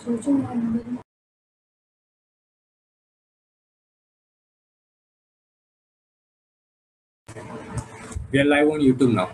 We are live on YouTube now.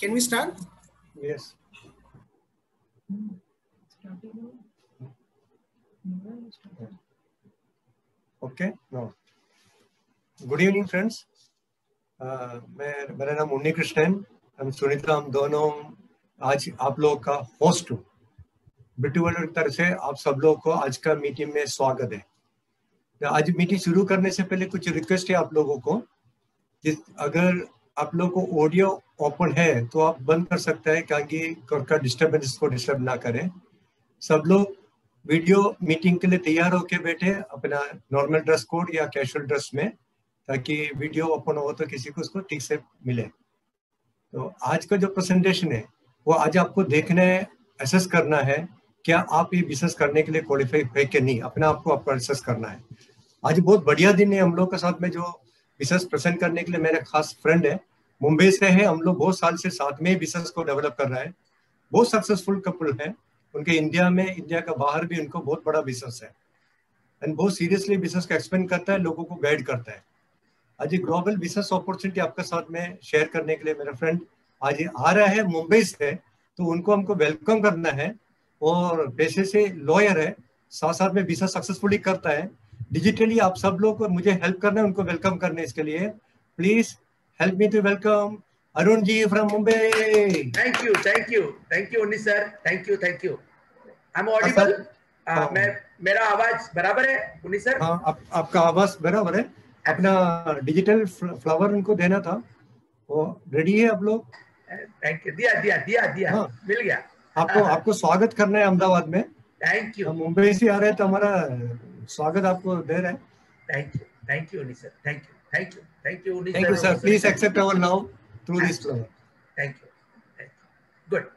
Can we start? Yes. Okay. No. Good evening, friends. मेरा नाम उन्नी कृष्णन, हम सुनीता, हम दोनों आज आप लोगों का होस्ट हूँ। बिट्टू वर्ल्ड की तरफ से आप सब लोगों को आज का मीटिंग में स्वागत है। आज मीटिंग शुरू करने से पहले कुछ रिक्वेस्ट है आप लोगों को। अगर आप लोगों को ऑडियो ओपन है तो आप बंद कर सकते हैं, क्योंकि डिस्टर्बेंस को डिस्टर्ब ना करें। सब लोग वीडियो मीटिंग के लिए तैयार होके बैठे अपना नॉर्मल ड्रेस कोड या कैजुअल ड्रेस में, ताकि वीडियो ओपन हो तो किसी को उसको ठीक से मिले। तो आज का जो प्रेजेंटेशन है वो आज आपको देखना है, असेस करना है क्या आप ये बिजनेस करने के लिए क्वालिफाई है कि नहीं, अपने आप को आपको असेस करना है। आज बहुत बढ़िया दिन है हम लोग के साथ में जो बिजनेस प्रेजेंट करने के लिए मेरा खास फ्रेंड है, मुंबई से है। हम लोग बहुत साल से साथ में बिजनेस को डेवलप कर रहा है। बहुत सक्सेसफुल कपल है उनके। इंडिया में, इंडिया का बाहर भी उनको बहुत बड़ा बिजनेस है एंड बहुत सीरियसली बिजनेस का एक्सपेंड करता है, लोगों को गाइड करता है। आज ये ग्लोबल बिजनेस अपॉर्चुनिटी आपके साथ में शेयर करने के लिए मेरा फ्रेंड आज ये आ रहा है मुंबई से, तो उनको हमको वेलकम करना है। और पेशे से लॉयर है, साथ साथ में बिजनेस सक्सेसफुली करता है। डिजिटली आप सब लोग को मुझे हेल्प करना है उनको वेलकम करने। इसके लिए please help me to welcome Arun ji from Mumbai. Thank you उन्नीस sir, thank you. I am audible? मैं, मेरा आवाज बराबर है उन्नीस सर? हाँ, आपका आवाज बराबर है। अपना डिजिटल फ्लावर उनको देना था, वो रेडी है आप लोग? Thank you. दिया हाँ, मिल गया। आपको स्वागत करना है अहमदाबाद में। Thank you. हम मुंबई से आ रहे हैं तो हमारा स्वागत आपको दे रहे हैं। थैंक यू उन्नीस सर, थैंक यू उन्नीस thank you sir, please accept our now through this flower. Thank you, good.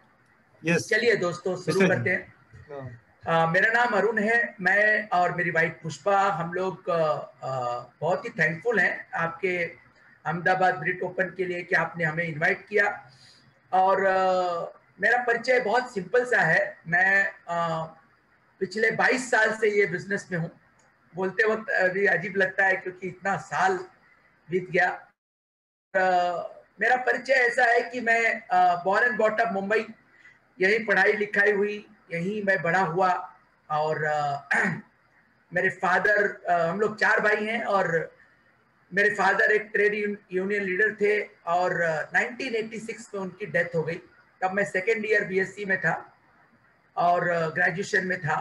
Yes, चलिए दोस्तों शुरू करते हैं। मेरा नाम अरुण है, मैं और मेरी वाइफ पुष्पा, हम लोग बहुत ही थैंकफुल हैं आपके अहमदाबाद ब्रिट ओपन के लिए कि आपने हमें इनवाइट किया। और मेरा परिचय बहुत सिंपल सा है। मैं पिछले 22 साल से ये बिजनेस में हूँ। बोलते वक्त अभी अजीब लगता है क्योंकि इतना साल बीत गया। मेरा परिचय ऐसा है कि मैं born and bought up Mumbai, यही पढ़ाई लिखाई हुई, यहीं मैं बड़ा हुआ। और मेरे फादर, हम लोग 4 भाई हैं और मेरे फादर एक ट्रेड यूनियन लीडर थे और 1986 में उनकी डेथ हो गई। तब मैं सेकेंड ईयर बीएससी में था और ग्रेजुएशन में था।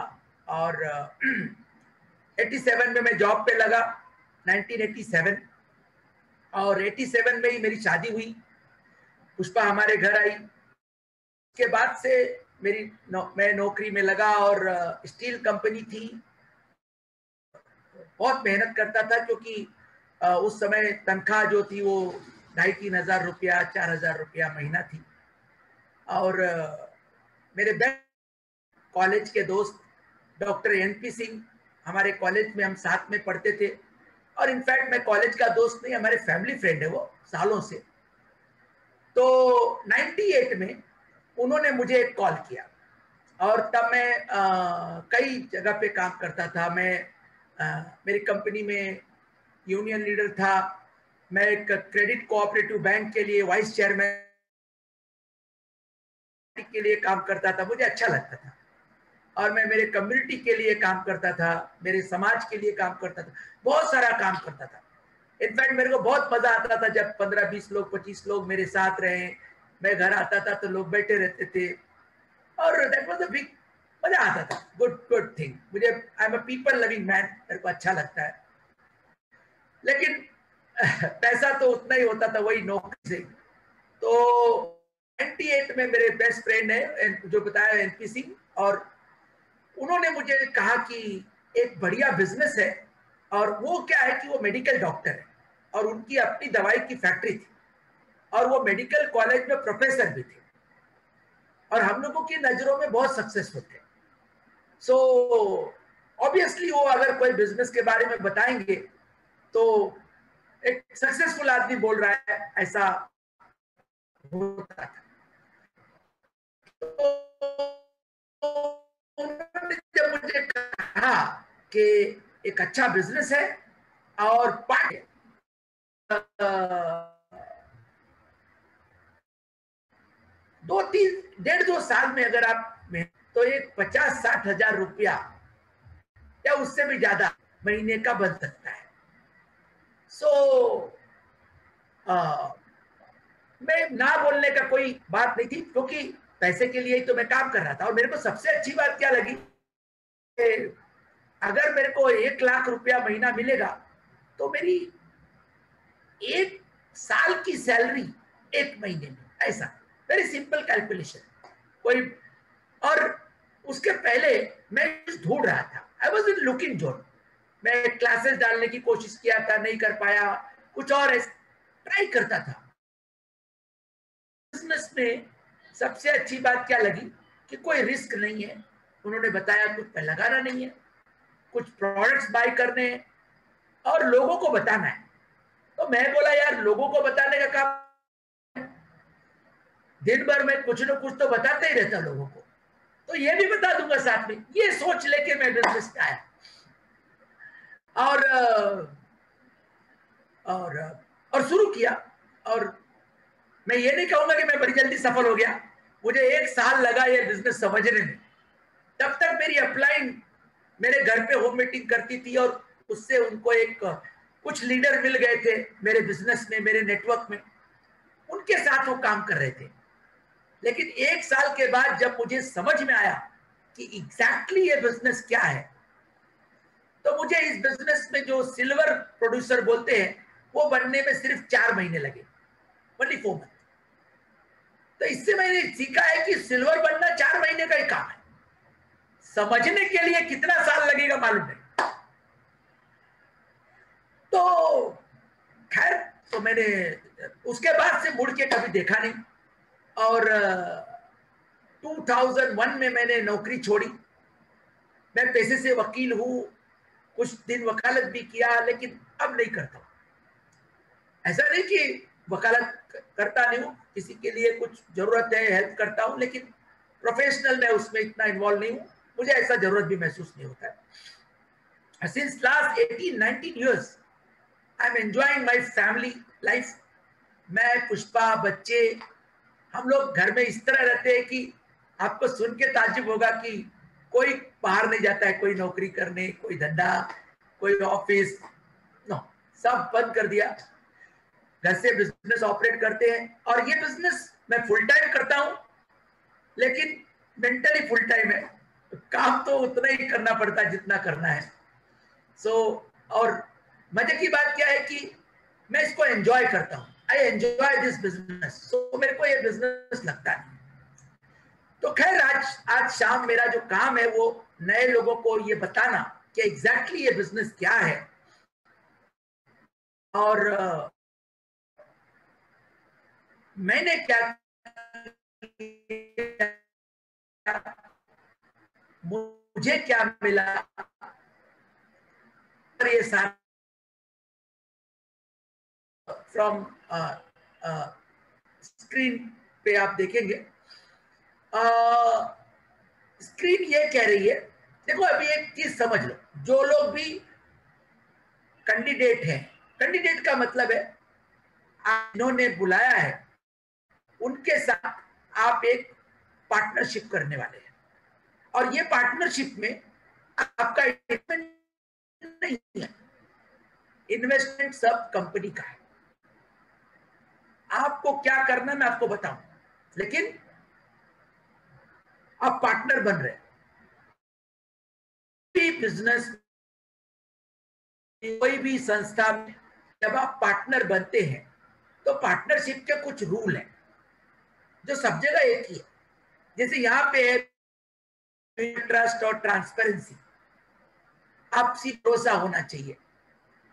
और 87 में मैं जॉब पे लगा, 1987। और 87 में ही मेरी शादी हुई, पुष्पा हमारे घर आई। उसके बाद से मैं नौकरी में लगा और स्टील कंपनी थी। बहुत मेहनत करता था क्योंकि उस समय तनख्वाह जो थी वो 2,500-3 हज़ार रुपया, 4,000 रुपया महीना थी। और मेरे बेस्ट कॉलेज के दोस्त डॉक्टर एनपी सिंह, हमारे कॉलेज में हम साथ में पढ़ते थे। और इनफैक्ट मैं कॉलेज का दोस्त नहीं, हमारे फैमिली फ्रेंड है वो सालों से। तो 98 में उन्होंने मुझे एक कॉल किया और तब मैं कई जगह पे काम करता था। मैं मेरी कंपनी में यूनियन लीडर था। मैं एक क्रेडिट कोऑपरेटिव बैंक के लिए वाइस चेयरमैन के लिए काम करता था। मुझे अच्छा लगता था और मैं मेरे कम्युनिटी के लिए काम करता था, मेरे समाज के लिए काम करता था, बहुत सारा काम करता था। इनफैक्ट मेरे को बहुत मजा आता था जब 15-20 लोग, 25 लोग मेरे साथ रहे। मैं घर आता था तो लोग बैठे रहते थे और दैट वाज अ बिग, मजा आता था। Good thing. मुझे, I am a people loving man, मेरे को अच्छा लगता है। लेकिन पैसा तो उतना ही होता था वही नौकरी से। तो 98 में मेरे बेस्ट फ्रेंड है जो बताया एनपी सिंह, और उन्होंने मुझे कहा कि एक बढ़िया बिजनेस है। और वो क्या है कि वो मेडिकल डॉक्टर है और उनकी अपनी दवाई की फैक्ट्री थी और वो मेडिकल कॉलेज में प्रोफेसर भी थे और हम लोगों की नजरों में बहुत सक्सेसफुल थे। सो ऑब्वियसली वो अगर कोई बिजनेस के बारे में बताएंगे तो एक सक्सेसफुल आदमी बोल रहा है, ऐसा होता था। तो उन्होंने जब मुझे कहा कि एक अच्छा बिजनेस है और 1.5-2 साल में अगर आप तो एक 50-60 हजार रुपया या उससे भी ज्यादा महीने का बन सकता है। सो मैं ना बोलने का कोई बात नहीं थी क्योंकि पैसे के लिए ही तो मैं काम कर रहा था। और मेरे को सबसे अच्छी बात क्या लगी, अगर मेरे को 1 लाख रुपया महीना मिलेगा तो मेरी 1 साल की सैलरी 1 महीने में, ऐसा वेरी सिंपल कैलकुलेशन कोई। और उसके पहले मैं ढूंढ रहा था, I was in looking zone. मैं क्लासेस डालने की कोशिश किया था, नहीं कर पाया, कुछ और ट्राई करता था। बिजनेस में सबसे अच्छी बात क्या लगी कि कोई रिस्क नहीं है। उन्होंने बताया कुछ लगाना नहीं है, कुछ प्रोडक्ट्स बाय करने हैं और लोगों को बताना है। तो मैं बोला यार लोगों को बताने का काम, दिन भर में कुछ न कुछ तो बताते ही रहता लोगों को, तो ये भी बता दूंगा साथ में। ये सोच लेके मैं बिजनेस में आया और शुरू किया। और मैं ये नहीं कहूंगा कि मैं बड़ी जल्दी सफल हो गया, मुझे 1 साल लगा ये बिजनेस समझने में। तब तक मेरी अपलाइन मेरे घर पे होम मीटिंग करती थी और उससे उनको कुछ लीडर मिल गए थे मेरे बिजनेस में, मेरे नेटवर्क में, उनके साथ वो काम कर रहे थे। लेकिन 1 साल के बाद जब मुझे समझ में आया कि एग्जैक्टली ये बिजनेस क्या है, तो मुझे इस बिजनेस में जो सिल्वर प्रोड्यूसर बोलते हैं वो बनने में सिर्फ 4 महीने लगे, 24 मंथ। तो इससे मैंने सीखा है कि सिल्वर बनना 4 महीने का ही काम है, समझने के लिए कितना साल लगेगा मालूम नहीं। तो खैर, तो मैंने उसके बाद से मुड़ के कभी देखा नहीं। और 2001 में मैंने नौकरी छोड़ी। मैं पेशे से वकील हूं, कुछ दिन वकालत भी किया, लेकिन अब नहीं करता। ऐसा नहीं कि वकालत करता नहीं हूं, किसी के लिए कुछ जरूरत है हेल्प करता हूं, लेकिन प्रोफेशनल में उसमें इतना इन्वॉल्व नहीं हूं, मुझे ऐसा जरूरत भी महसूस नहीं होता है। Since last 18-19 years I am enjoying my family life. मैं, पुष्पा, बच्चे, हम लोग घर में इस तरह रहते हैं कि आपको सुन के ताज्जुब होगा कि कोई बाहर नहीं जाता है, कोई नौकरी करने, कोई धंधा, कोई ऑफिस, नो, सब बंद कर दिया। घर से बिजनेस ऑपरेट करते हैं। और ये बिजनेस मैं फुल टाइम करता हूं, लेकिन मेंटली फुल टाइम है, काम तो उतना ही करना पड़ता है जितना करना है। और मजे की बात क्या है कि मैं इसको एंजॉय करता हूं। आई एंजॉय दिस बिजनेस, सो मेरे को ये बिजनेस लगता है। तो खैर, आज शाम मेरा जो काम है वो नए लोगों को ये बताना कि एग्जैक्टली ये बिजनेस क्या है। और मैंने क्या, मुझे क्या मिला, और ये सारा फ्रॉम स्क्रीन पे आप देखेंगे। स्क्रीन ये कह रही है, देखो अभी एक चीज समझ लो, जो लोग भी कैंडिडेट हैं, कैंडिडेट का मतलब है इन्होंने बुलाया है, उनके साथ आप एक पार्टनरशिप करने वाले हैं। और ये पार्टनरशिप में आपका इन्वेस्टमेंट नहीं है, इन्वेस्टमेंट सब कंपनी का है। आपको क्या करना मैं आपको बताऊं, लेकिन आप पार्टनर बन रहे हैं। बिजनेस, कोई भी संस्था में जब आप पार्टनर बनते हैं तो पार्टनरशिप के कुछ रूल हैं जो सब जगह एक ही है। जैसे यहाँ पे है ट्रस्ट और ट्रांसपेरेंसी, आपसी भरोसा होना चाहिए,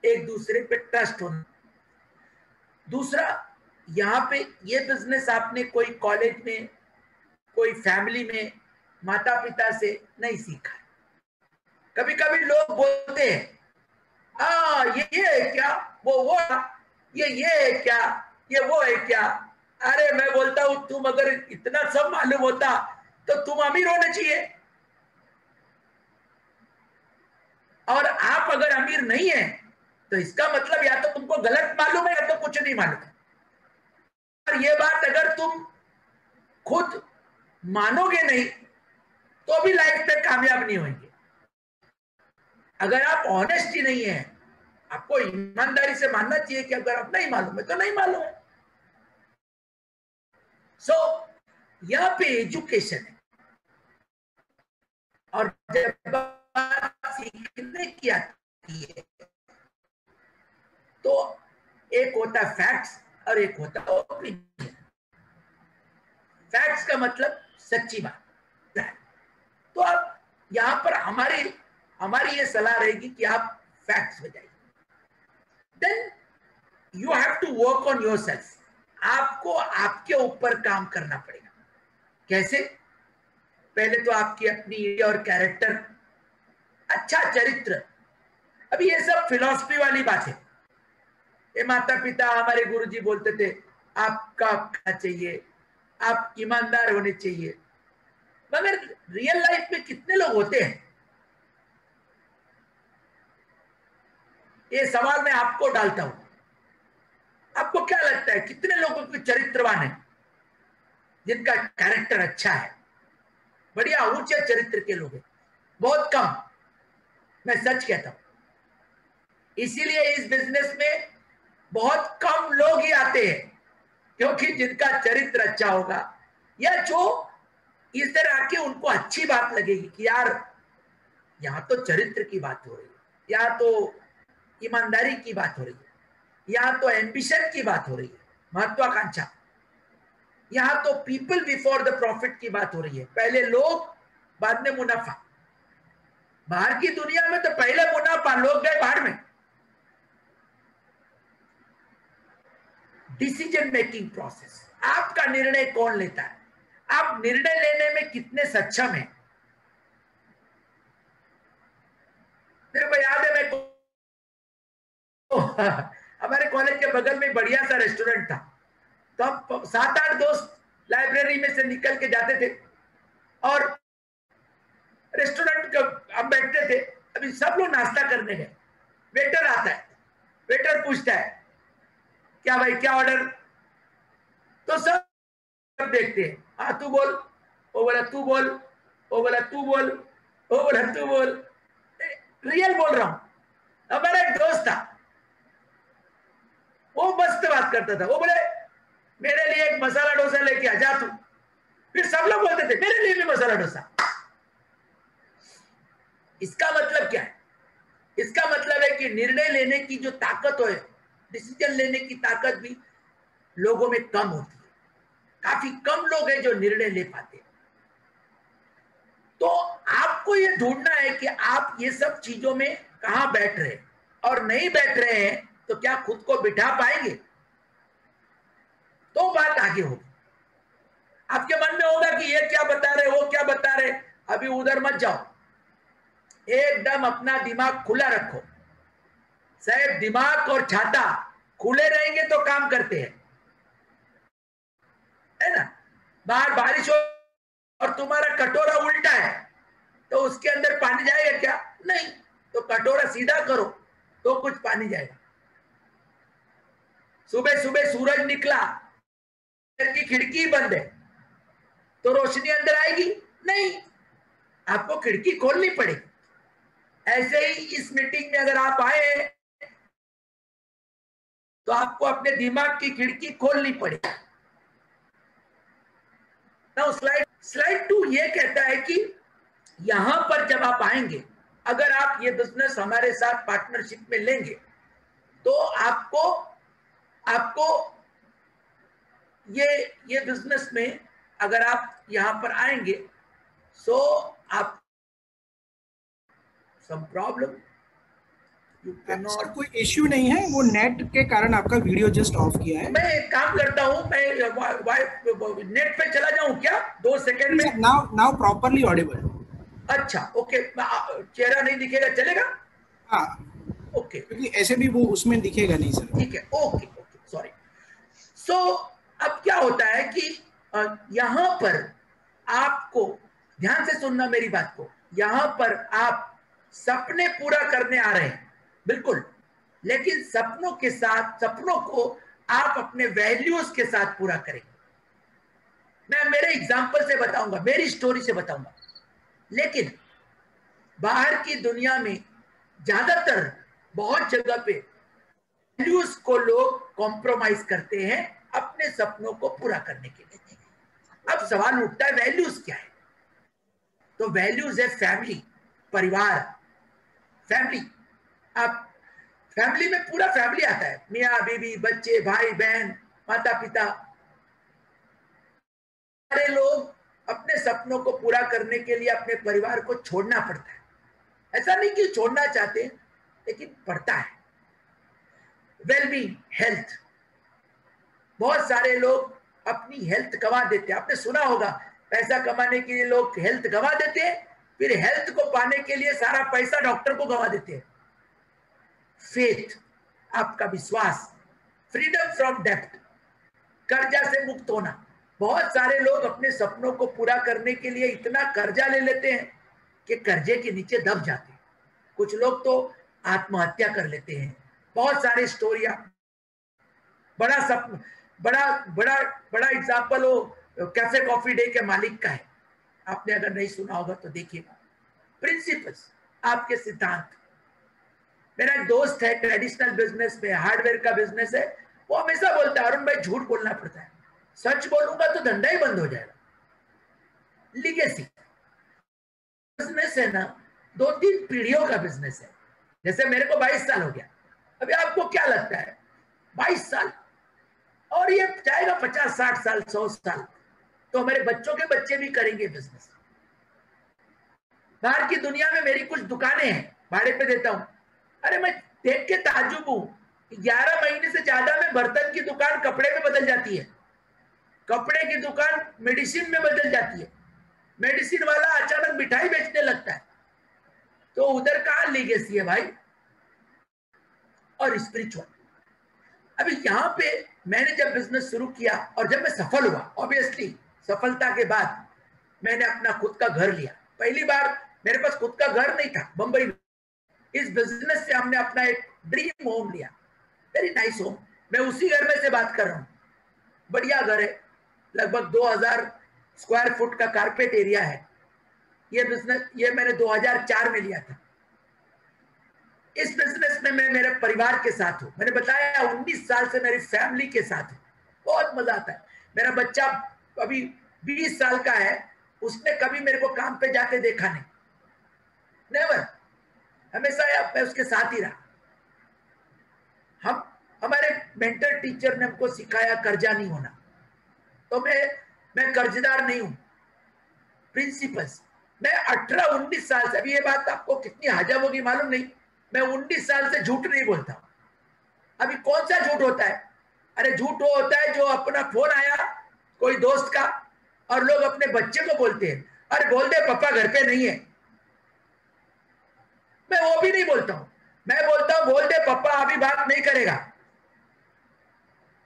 एक दूसरे पे ट्रस्ट होना। दूसरा, यहाँ पे ये बिजनेस आपने कोई कॉलेज में, कोई फैमिली में माता पिता से नहीं सीखा। कभी कभी लोग बोलते हैं ये है क्या, वो ये है क्या, ये वो है क्या। अरे मैं बोलता हूं, तुम अगर इतना सब मालूम होता तो तुम अमीर होने चाहिए। और आप अगर अमीर नहीं है तो इसका मतलब या तो तुमको गलत मालूम है या तो कुछ नहीं मालूम है। और ये बात अगर तुम खुद मानोगे नहीं तो भी लाइफ में कामयाब नहीं होंगे। अगर आप ऑनेस्टी नहीं है, आपको ईमानदारी से मानना चाहिए कि अगर आप नहीं मालूम है तो नहीं मालूम है। सो यहाँ पे एजुकेशन है। और जब बात सीखने की आती है तो एक होता है फैक्ट्स और एक होता है ओपिनियन। फैक्ट्स का मतलब सच्ची बात। तो अब यहाँ पर हमारी ये सलाह रहेगी कि आप फैक्ट्स पे जाइए। Then you have to work on yourself. आपको आपके ऊपर काम करना पड़ेगा। कैसे? पहले तो आपकी अपनी और कैरेक्टर, अच्छा चरित्र। अभी ये सब फिलॉसफी वाली बात है। ये माता पिता हमारे गुरुजी बोलते थे आपका करना चाहिए, आप ईमानदार होने चाहिए, मगर रियल लाइफ में कितने लोग होते हैं? ये सवाल मैं आपको डालता हूं। आपको क्या लगता है कितने लोगों के चरित्रवान है जिनका कैरेक्टर अच्छा है, बढ़िया ऊंचे चरित्र के लोग हैं? बहुत कम, मैं सच कहता हूं। इसीलिए इस बिजनेस में बहुत कम लोग ही आते हैं, क्योंकि जिनका चरित्र अच्छा होगा या जो इधर आके उनको अच्छी बात लगेगी कि यार यहां तो चरित्र की बात हो रही है, यहाँ तो ईमानदारी की बात हो रही है, यहाँ तो एम्बिशन की बात हो रही है, महत्वाकांक्षा, यहाँ तो पीपल बिफोर द प्रॉफिट की बात हो रही है। पहले लोग बाद में मुनाफा। बाहर की दुनिया में तो पहले मुनाफा, लोग गए बाहर में। डिसीजन मेकिंग प्रोसेस, आपका निर्णय कौन लेता है, आप निर्णय लेने में कितने सक्षम हैं? मेरे को याद है, मैं हमारे कॉलेज के बगल में बढ़िया सा रेस्टोरेंट था, तो हम 7-8 दोस्त लाइब्रेरी में से निकल के जाते थे और रेस्टोरेंट का हम बैठते थे। अभी सब लोग नाश्ता करने गए, वेटर आता है, वेटर पूछता है क्या भाई क्या ऑर्डर, तो सब देखते हैं, हाँ तू बोल, वो बोला तू बोल, वो बोला तू बोल, वो बोला तू बोल। रियल बोल रहा हूं। हमारा एक दोस्त था, वो मस्त बात करता था, वो बोले मेरे लिए एक मसाला डोसा लेके आ जा तू। फिर सब लोग बोलते थे मेरे लिए भी मसाला डोसा। इसका मतलब क्या है? इसका मतलब है कि निर्णय लेने की जो ताकत है, डिसीजन लेने की ताकत भी लोगों में कम होती है। काफी कम लोग हैं जो निर्णय ले पाते हैं। तो आपको ये ढूंढना है कि आप ये सब चीजों में कहां बैठ रहे हैं, और नहीं बैठ रहे हैं तो क्या खुद को बिठा पाएंगे? तो बात आगे होगी। आपके मन में होगा कि ये क्या बता रहे, वो क्या बता रहे, अभी उधर मत जाओ, एकदम अपना दिमाग खुला रखो। साहब दिमाग और छाता खुले रहेंगे तो काम करते हैं, है ना? बाहर बारिश हो और तुम्हारा कटोरा उल्टा है तो उसके अंदर पानी जाएगा क्या? नहीं। तो कटोरा सीधा करो तो कुछ पानी जाएगा। सुबह सुबह सूरज निकला, घर की खिड़की बंद है तो रोशनी अंदर आएगी? नहीं, आपको खिड़की खोलनी पड़ेगी। ऐसे ही इस मीटिंग में अगर आप आए तो आपको अपने दिमाग की खिड़की खोलनी पड़ेगी। ना स्लाइड 2 ये कहता है कि यहां पर जब आप आएंगे, अगर आप ये बिजनेस हमारे साथ पार्टनरशिप में लेंगे तो आपको ये बिजनेस में अगर आप यहां पर आएंगे सो आप सम प्रॉब्लम सर कोई इश्यू नहीं है, वो नेट के कारण आपका वीडियो जस्ट ऑफ किया है। मैं एक काम करता हूं, मैं नेट पे चला जाऊं क्या 2 सेकंड में? Now properly Audible. अच्छा ओके, चेहरा नहीं दिखेगा चलेगा? हाँ ओके, क्योंकि ऐसे भी वो उसमें दिखेगा नहीं सर। ठीक है, ओके ओके, सॉरी। सो अब क्या होता है कि यहां पर आपको ध्यान से सुनना मेरी बात को, यहां पर आप सपने पूरा करने आ रहे हैं बिल्कुल, लेकिन सपनों के साथ सपनों को आप अपने वैल्यूज के साथ पूरा करेंगे। मैं मेरे एग्जांपल से बताऊंगा, मेरी स्टोरी से बताऊंगा। लेकिन बाहर की दुनिया में ज्यादातर बहुत जगह पे वैल्यूज को लोग कॉम्प्रोमाइज करते हैं अपने सपनों को पूरा करने के लिए। अब सवाल उठता है वैल्यूज क्या है? तो वैल्यूज है फैमिली, परिवार, फैमिली। आप फैमिली में पूरा फैमिली आता है, मियाँ बीवी, बच्चे, भाई बहन, माता पिता। सारे लोग अपने सपनों को पूरा करने के लिए अपने परिवार को छोड़ना पड़ता है। ऐसा नहीं कि छोड़ना चाहते हैं, लेकिन पड़ता है। वेलबींग, हेल्थ, बहुत सारे लोग अपनी हेल्थ गंवा देते हैं। आपने सुना होगा पैसा कमाने के लिए लोग हेल्थ गंवा देते हैं, फिर हेल्थ को पाने के लिए सारा पैसा डॉक्टर को गंवा देते हैं। फेथ, आपका विश्वास, फ्रीडम फ्रॉम डेब्ट, कर्जा से मुक्त होना। बहुत सारे लोग अपने सपनों को पूरा करने के लिए इतना कर्जा ले लेते हैं कि कर्जे के नीचे दब जाते हैं। कुछ लोग तो आत्महत्या कर लेते हैं। बहुत सारी स्टोरियां, बड़ा सपना, बड़ा बड़ा बड़ा एग्जाम्पल वो कैफे कॉफी डे के मालिक का है। आपने अगर नहीं सुना होगा तो देखिएगा। प्रिंसिपल्स, आपके सिद्धांत। मेरा एक दोस्त है, ट्रेडिशनल बिजनेस में, हार्डवेयर का बिजनेस है, वो हमेशा बोलता है अरुण भाई झूठ बोलना पड़ता है, सच बोलूंगा तो धंधा ही बंद हो जाएगा। लीगेसी बिजनेस है ना, 2-3 पीढ़ियों का बिजनेस है। जैसे मेरे को 22 साल हो गया, अभी आपको क्या लगता है 22 साल, और ये जाएगा 50, 60 साल, 100 साल, तो हमारे बच्चों के बच्चे भी करेंगे बिजनेस। बाहर की दुनिया में मेरी कुछ दुकानें हैं, भाड़े पे देता हूं। अरे मैं देख के ताज्जुब हूं, 11 महीने से ज्यादा में बर्तन की दुकान कपड़े में बदल जाती है, कपड़े की दुकान मेडिसिन में बदल जाती है, मेडिसिन वाला अचानक मिठाई बेचने लगता है। तो उधर कहां लीगेसी है भाई। और स्पिरिचुअल, अभी यहां पे मैंने जब बिजनेस शुरू किया और जब मैं सफल हुआ, ऑब्वियसली सफलता के बाद मैंने अपना खुद का घर लिया। पहली बार मेरे पास खुद का घर नहीं था मुंबई में। इस बिजनेस से हमने अपना एक ड्रीम होम लिया, वेरी नाइस होम। मैं उसी घर में से बात कर रहा हूँ, बढ़िया घर है, लगभग 2000 स्क्वायर फुट का कारपेट एरिया है। ये बिजनेस ये मैंने 2004 में लिया था। इस बिजनेस में मैं मेरे परिवार के साथ हूँ। मैंने बताया 19 साल से मेरी फैमिली के साथ हूँ, बहुत मजा आता है। मेरा बच्चा अभी 20 साल का है, उसने कभी मेरे को काम पे जाते देखा नहीं, नेवर, हमेशा मैं उसके साथ ही रहा। हमारे मेंटर टीचर ने हमको सिखाया कर्जा नहीं होना, तो मैं कर्जदार नहीं हूं। प्रिंसिपल्स, मैं 18-19 साल से, अभी ये बात आपको कितनी हजम होगी मालूम नहीं, मैं 19 साल से झूठ नहीं बोलता। अभी कौन सा झूठ होता है? अरे झूठ वो होता है जो अपना फोन आया कोई दोस्त का और लोग अपने बच्चे को बोलते हैं अरे बोल दे पापा घर पे नहीं है। मैं वो भी नहीं बोलता हूं, मैं बोलता हूं बोल दे पापा अभी बात नहीं करेगा,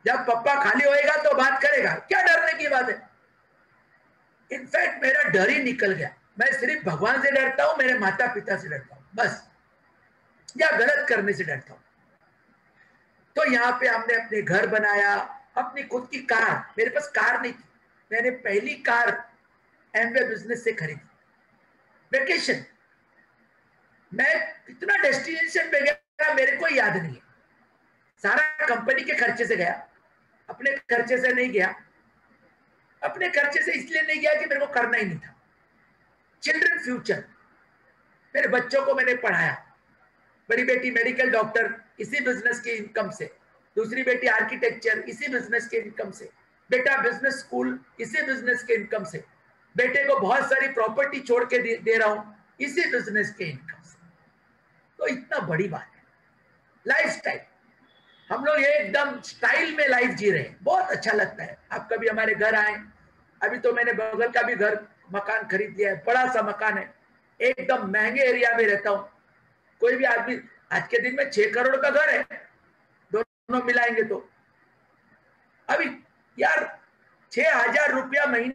जब पापा खाली होएगा तो बात करेगा। क्या डरने की बात है? इनफैक्ट मेरा डर ही निकल गया। मैं सिर्फ भगवान से डरता हूं, मेरे माता पिता से डरता हूं बस, या गलत करने से डरता हूं। तो यहाँ पे हमने अपने घर बनाया, अपनी खुद की कार, मेरे पास कार नहीं थी, मैंने पहली कार एमवे बिजनेस से खरीदी। वेकेशन, मैं कितना डेस्टिनेशन पे गया मेरे को याद नहीं है, सारा कंपनी के खर्चे से गया, अपने खर्चे से नहीं गया। अपने खर्चे से इसलिए नहीं गया कि मेरे को करना ही नहीं था। चिल्ड्रन फ्यूचर, मेरे बच्चों को मैंने पढ़ाया। बड़ी बेटी मेडिकल डॉक्टर इसी बिजनेस की इनकम से, दूसरी बेटी आर्किटेक्चर इसी बिजनेस के इनकम से, बेटा बिजनेस स्कूल इसी बिजनेस के इनकम से, बेटे को बहुत सारी प्रॉपर्टी छोड़ के दे रहा हूं इसी बिजनेस के इनकम से। तो इतना बड़ी बात है। लाइफस्टाइल, हम लोग एकदम स्टाइल में लाइफ जी रहे हैं, बहुत अच्छा लगता है। आप कभी हमारे घर आए, अभी तो मैंने बगल का भी घर मकान खरीद लिया है, बड़ा सा मकान है, एकदम महंगे एरिया में रहता हूं। कोई भी आदमी, आज के दिन में 6 करोड़ का घर है, दोनों मिलाएंगे तो। अभी यार 6,000 रुपया महीने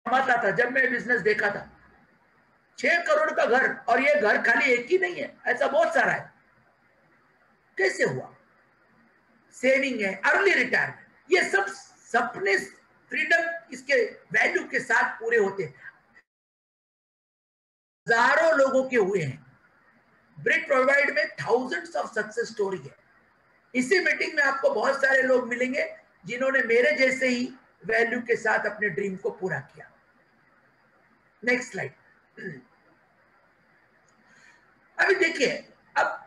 कमाता था जब मैं बिजनेस देखा था, 6 करोड़ का घर, और ये घर खाली एक ही नहीं है, ऐसा बहुत सारा है। कैसे हुआ? सेविंग है, अर्ली रिटायरमेंट, ये सब सपने, फ्रीडम इसके वैल्यू के साथ पूरे होते हैं। हजारों लोगों के हुए हैं। ब्रिक प्रोवाइड में थाउजेंड्स ऑफ सक्सेस स्टोरी है। इसी मीटिंग में आपको बहुत सारे लोग मिलेंगे जिन्होंने मेरे जैसे ही वैल्यू के साथ अपने ड्रीम को पूरा किया। Next slide. अभी देखिए, अब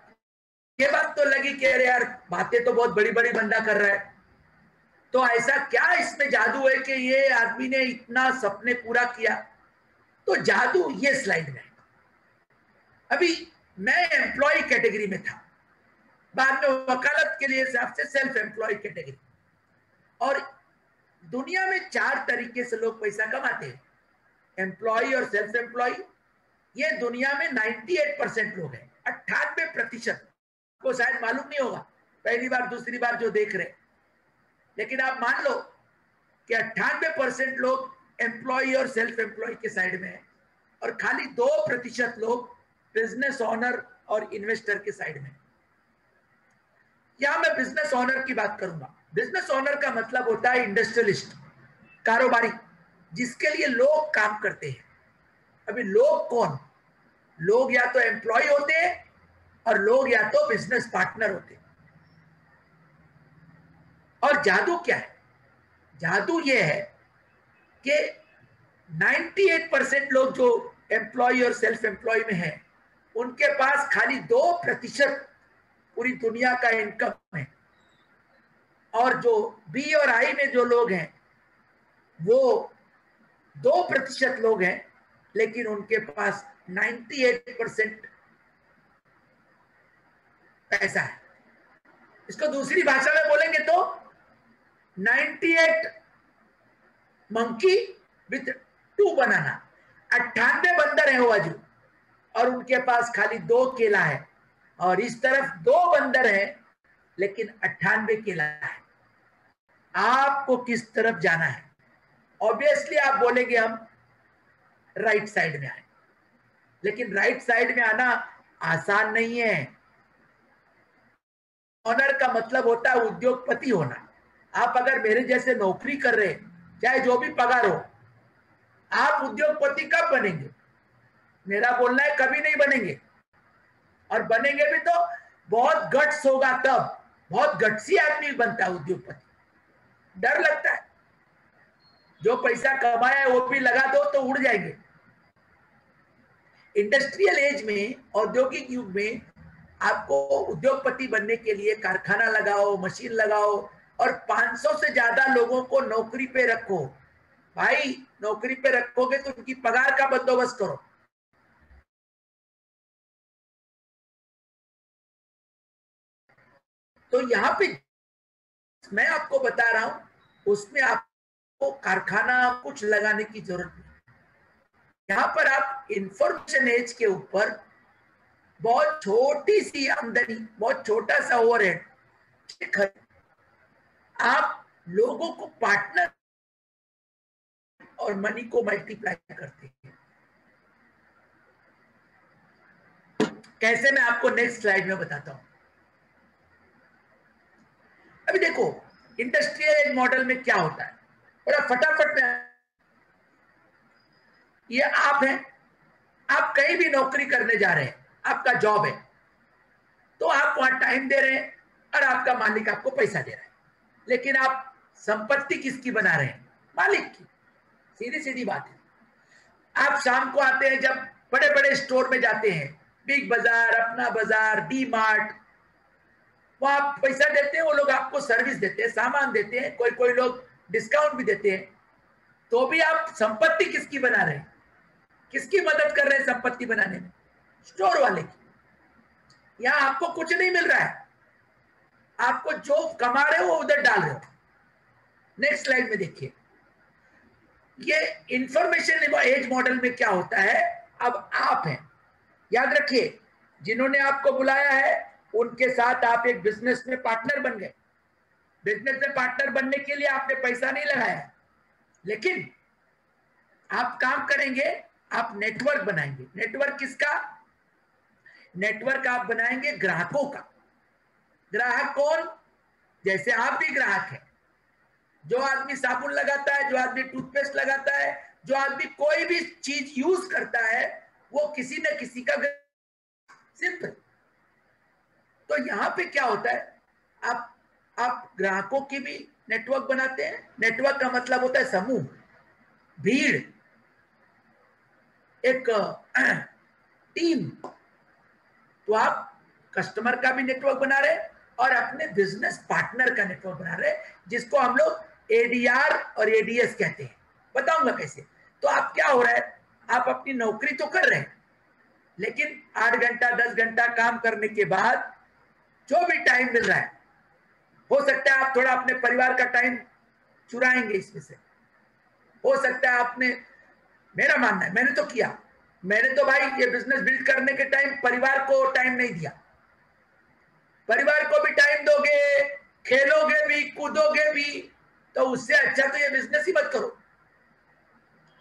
ये बात तो लगी कि अरे यार बातें तो बहुत बड़ी बड़ी बंदा कर रहा है, तो ऐसा क्या इसमें जादू है कि ये आदमी ने इतना सपने पूरा किया? तो जादू ये स्लाइड में। अभी मैं एम्प्लॉय कैटेगरी में था, बाद में वकालत के लिए हिसाब से सेल्फ एम्प्लॉय कैटेगरी। और दुनिया में 4 तरीके से लोग पैसा कमाते हैं, एम्प्लॉय और सेल्फ एम्प्लॉय। ये दुनिया में 98% लोग हैं, 98% को शायद मालूम नहीं होगा, पहली बार दूसरी बार जो देख रहे। लेकिन आप मान लो कि 98% लोग एम्प्लॉय और सेल्फ एम्प्लॉय के साइड में है और खाली 2% लोग बिजनेस ओनर और इन्वेस्टर के साइड में। यहां मैं बिजनेस ओनर की बात करूंगा। बिजनेस ओनर का मतलब होता है इंडस्ट्रियलिस्ट, कारोबारी, जिसके लिए लोग काम करते हैं। अभी लोग कौन? लोग या तो एम्प्लॉय होते हैं और लोग या तो बिजनेस पार्टनर होते हैं। और जादू क्या है? जादू ये है कि 98% लोग जो एम्प्लॉय और सेल्फ एम्प्लॉय में है, उनके पास खाली 2% पूरी दुनिया का इनकम है। और जो बी और आई में जो लोग हैं वो 2% लोग हैं, लेकिन उनके पास 98% पैसा है। इसको दूसरी भाषा में बोलेंगे तो 98 मंकी विथ 2 बनाना। 98 बंदर है बाजू और उनके पास खाली 2 केला है, और इस तरफ 2 बंदर है लेकिन 98 केला है। आपको किस तरफ जाना है? ऑब्वियसली आप बोलेंगे हम राइट साइड में आए, लेकिन राइट साइड में आना आसान नहीं है। ओनर का मतलब होता है उद्योगपति होना। आप अगर मेरे जैसे नौकरी कर रहे हैं, चाहे जो भी पगार हो, आप उद्योगपति कब बनेंगे? मेरा बोलना है कभी नहीं बनेंगे। और बनेंगे भी तो बहुत गट्स होगा तब। बहुत गट्सी आदमी बनता है उद्योगपति। डर लगता है, जो पैसा कमाया है वो भी लगा दो तो उड़ जाएंगे। इंडस्ट्रियल एज में, औद्योगिक युग में, आपको उद्योगपति बनने के लिए कारखाना लगाओ, मशीन लगाओ और 500 से ज्यादा लोगों को नौकरी पे रखो। भाई नौकरी पे रखोगे तो उनकी पगार का बंदोबस्त करो। तो यहां पे मैं आपको बता रहा हूं, उसमें आपको कारखाना कुछ लगाने की जरूरत नहीं। यहां पर आप इंफॉर्मेशन एज के ऊपर बहुत छोटी सी आमदनी, बहुत छोटा सा ओवरहेड, आप लोगों को पार्टनर और मनी को मल्टीप्लाई करते हैं। कैसे? मैं आपको नेक्स्ट स्लाइड में बताता हूं। अभी देखो इंडस्ट्रियल एज मॉडल में क्या होता है, बड़ा फटाफट में। ये आप हैं, आप कहीं भी नौकरी करने जा रहे हैं, आपका जॉब है, तो आप वहां टाइम दे रहे हैं और आपका मालिक आपको पैसा दे रहा है। लेकिन आप संपत्ति किसकी बना रहे हैं? मालिक की। सीधी सीधी बात है। आप शाम को आते हैं, जब बड़े बड़े स्टोर में जाते हैं, बिग बाजार, अपना बाजार, डी मार्ट, वो आप पैसा देते हैं, वो लोग आपको सर्विस देते हैं, सामान देते हैं, कोई कोई लोग डिस्काउंट भी देते हैं। तो भी आप संपत्ति किसकी बना रहे हैं? किसकी मदद कर रहे हैं संपत्ति बनाने में? स्टोर वाले की। यहां आपको कुछ नहीं मिल रहा है, आपको जो कमा रहे हो वो उधर डाल रहे हो। नेक्स्ट स्लाइड में देखिए, ये इंफॉर्मेशन एज मॉडल में क्या होता है। अब आप हैं, याद रखिए, जिन्होंने आपको बुलाया है उनके साथ आप एक बिजनेस में पार्टनर बन गए। बिजनेस में पार्टनर बनने के लिए आपने पैसा नहीं लगाया, लेकिन आप काम करेंगे, आप नेटवर्क बनाएंगे। नेटवर्क किसका? नेटवर्क आप बनाएंगे ग्राहकों का। ग्राहक कौन? जैसे आप भी ग्राहक हैं। जो आदमी साबुन लगाता है, जो आदमी टूथपेस्ट लगाता है, जो आदमी कोई भी चीज यूज करता है, वो किसी न किसी का सिंपल। तो यहां पे क्या होता है, आप ग्राहकों की भी नेटवर्क बनाते हैं। नेटवर्क का मतलब होता है समूह, भीड़, एक टीम। तो आप कस्टमर का भी नेटवर्क बना रहे और अपने बिजनेस पार्टनर का नेटवर्क बना रहे, जिसको हम लोग एडीआर और एडीएस कहते हैं। बताऊंगा कैसे। तो आप क्या हो रहा है, आप अपनी नौकरी तो कर रहे हैं, लेकिन 8 घंटा 10 घंटा काम करने के बाद जो भी टाइम मिल रहा है, हो सकता है आप थोड़ा अपने परिवार का टाइम चुराएंगे इसमें से। हो सकता है आपने, मेरा मानना है, मैंने तो किया, मैंने तो भाई ये बिजनेस बिल्ड करने के टाइम परिवार को टाइम नहीं दिया। परिवार को भी टाइम दोगे, खेलोगे भी, कूदोगे भी तो उससे अच्छा तो ये बिजनेस ही मत करो,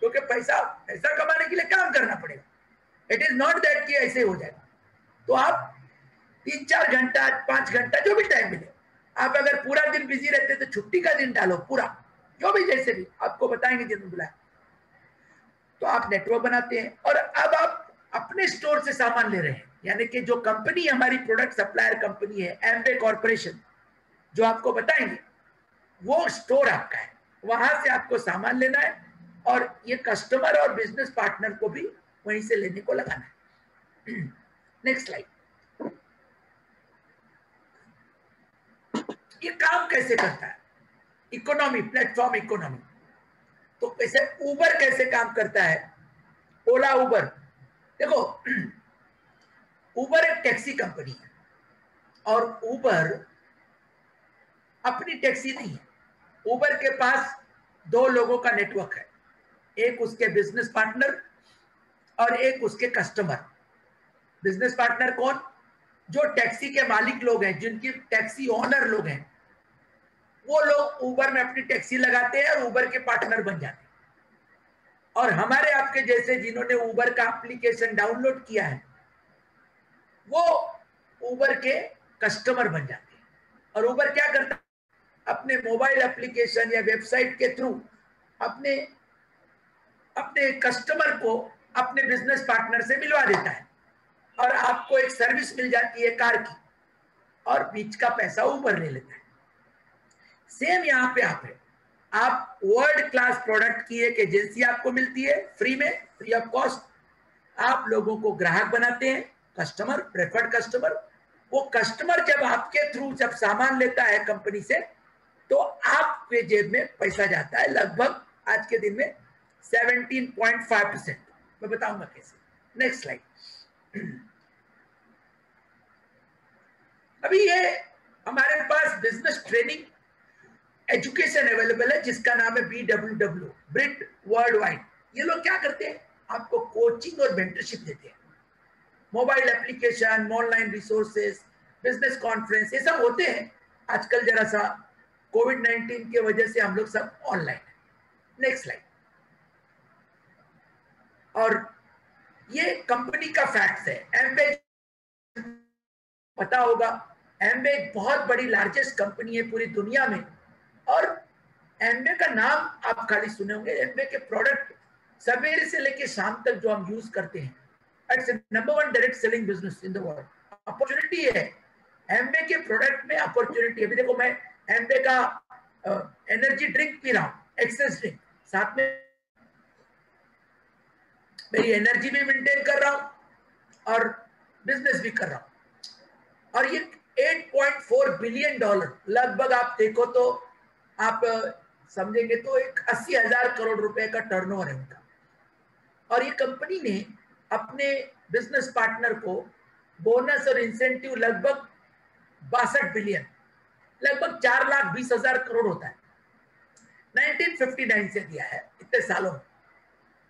क्योंकि पैसा कमाने के लिए काम करना पड़ेगा। इट इज नॉट दैट कि ऐसे हो जाएगा। तो आप 3-4 घंटा 5 घंटा जो भी टाइम मिले, आप अगर पूरा दिन बिजी रहते तो छुट्टी का दिन डालो पूरा, जो भी जैसे भी आपको बताएंगे जिन्होंने बुलाया। तो आप नेटवर्क बनाते हैं और अब आप अपने स्टोर से सामान ले रहे हैं, यानी कि जो कंपनी हमारी प्रोडक्ट सप्लायर कंपनी है एम्बे कॉर्पोरेशन, जो आपको बताएंगे वो स्टोर आपका है, वहां से आपको सामान लेना है और ये कस्टमर और बिजनेस पार्टनर को भी वहीं से लेने को लगाना है। Next slide. ये काम कैसे करता है? Economy, platform economy. तो कैसे उबर कैसे काम करता है? ओला उबर, देखो उबर एक टैक्सी कंपनी है और उबर अपनी टैक्सी नहीं है। उबर के पास 2 लोगों का नेटवर्क है, एक उसके बिजनेस पार्टनर और एक उसके कस्टमर। बिजनेस पार्टनर कौन? जो टैक्सी के मालिक लोग हैं, जिनकी टैक्सी ओनर लोग हैं, वो लोग उबर में अपनी टैक्सी लगाते हैं और उबर के पार्टनर बन जाते हैं। और हमारे आपके जैसे जिन्होंने उबर का एप्लीकेशन डाउनलोड किया है, वो उबर के कस्टमर बन जाते हैं। और उबर क्या करता है? अपने मोबाइल एप्लीकेशन या वेबसाइट के थ्रू अपने कस्टमर को अपने बिजनेस पार्टनर से मिलवा देता है और आपको एक सर्विस मिल जाती है कार की, और बीच का पैसा उबर ले लेता है। सेम यहाँ पे आप है, आप वर्ल्ड क्लास प्रोडक्ट की एक एजेंसी आपको मिलती है फ्री में, फ्री ऑफ कॉस्ट। आप लोगों को ग्राहक बनाते हैं, कस्टमर, प्रेफर्ड कस्टमर। वो कस्टमर जब आपके थ्रू जब सामान लेता है कंपनी से, तो आपके जेब में पैसा जाता है लगभग आज के दिन में 17.5%। मैं बताऊंगा कैसे। Next slide. अभी ये हमारे पास बिजनेस ट्रेनिंग एजुकेशन अवेलेबल है जिसका नाम है BWW, ब्रिट वर्ल्ड वाइड। ये लोग क्या करते हैं? आपको कोचिंग और मेंटरशिप देते हैं। Mobile application, online resources, business conference, ये सब होते हैं। आजकल जरा सा कोविड-19 की वजह से हम लोग सब ऑनलाइन है। Next slide. और ये कंपनी का फैक्ट्स है। एम्बे पता होगा, एम्बे एक बहुत बड़ी लार्जेस्ट कंपनी है पूरी दुनिया में। और एम्बे का नाम आप खाली सुने होंगे। एम्बे के प्रोडक्ट सवेरे से लेके शाम तक जो हम यूज करते हैं, it's number 1 direct selling business in the world. Opportunity है एम्बे के प्रोडक्ट में, अपॉर्चुनिटी। अभी देखो मैं एम्बे का एनर्जी ड्रिंक पी रहा हूँ, एक्सेस ड्रिंक, साथ में मेरी एनर्जी भी मेंटेन कर रहा हूं और बिजनेस भी कर रहा हूं। और ये $8.4 बिलियन लगभग आप देखो तो आप समझेंगे तो एक 80,000 करोड़ रुपए का टर्नओवर है उनका। और ये कंपनी ने अपने बिजनेस पार्टनर को बोनस और इंसेंटिव लगभग 62 बिलियन, लगभग 4,20,000 करोड़ होता है, 1959 से दिया है, इतने सालों में।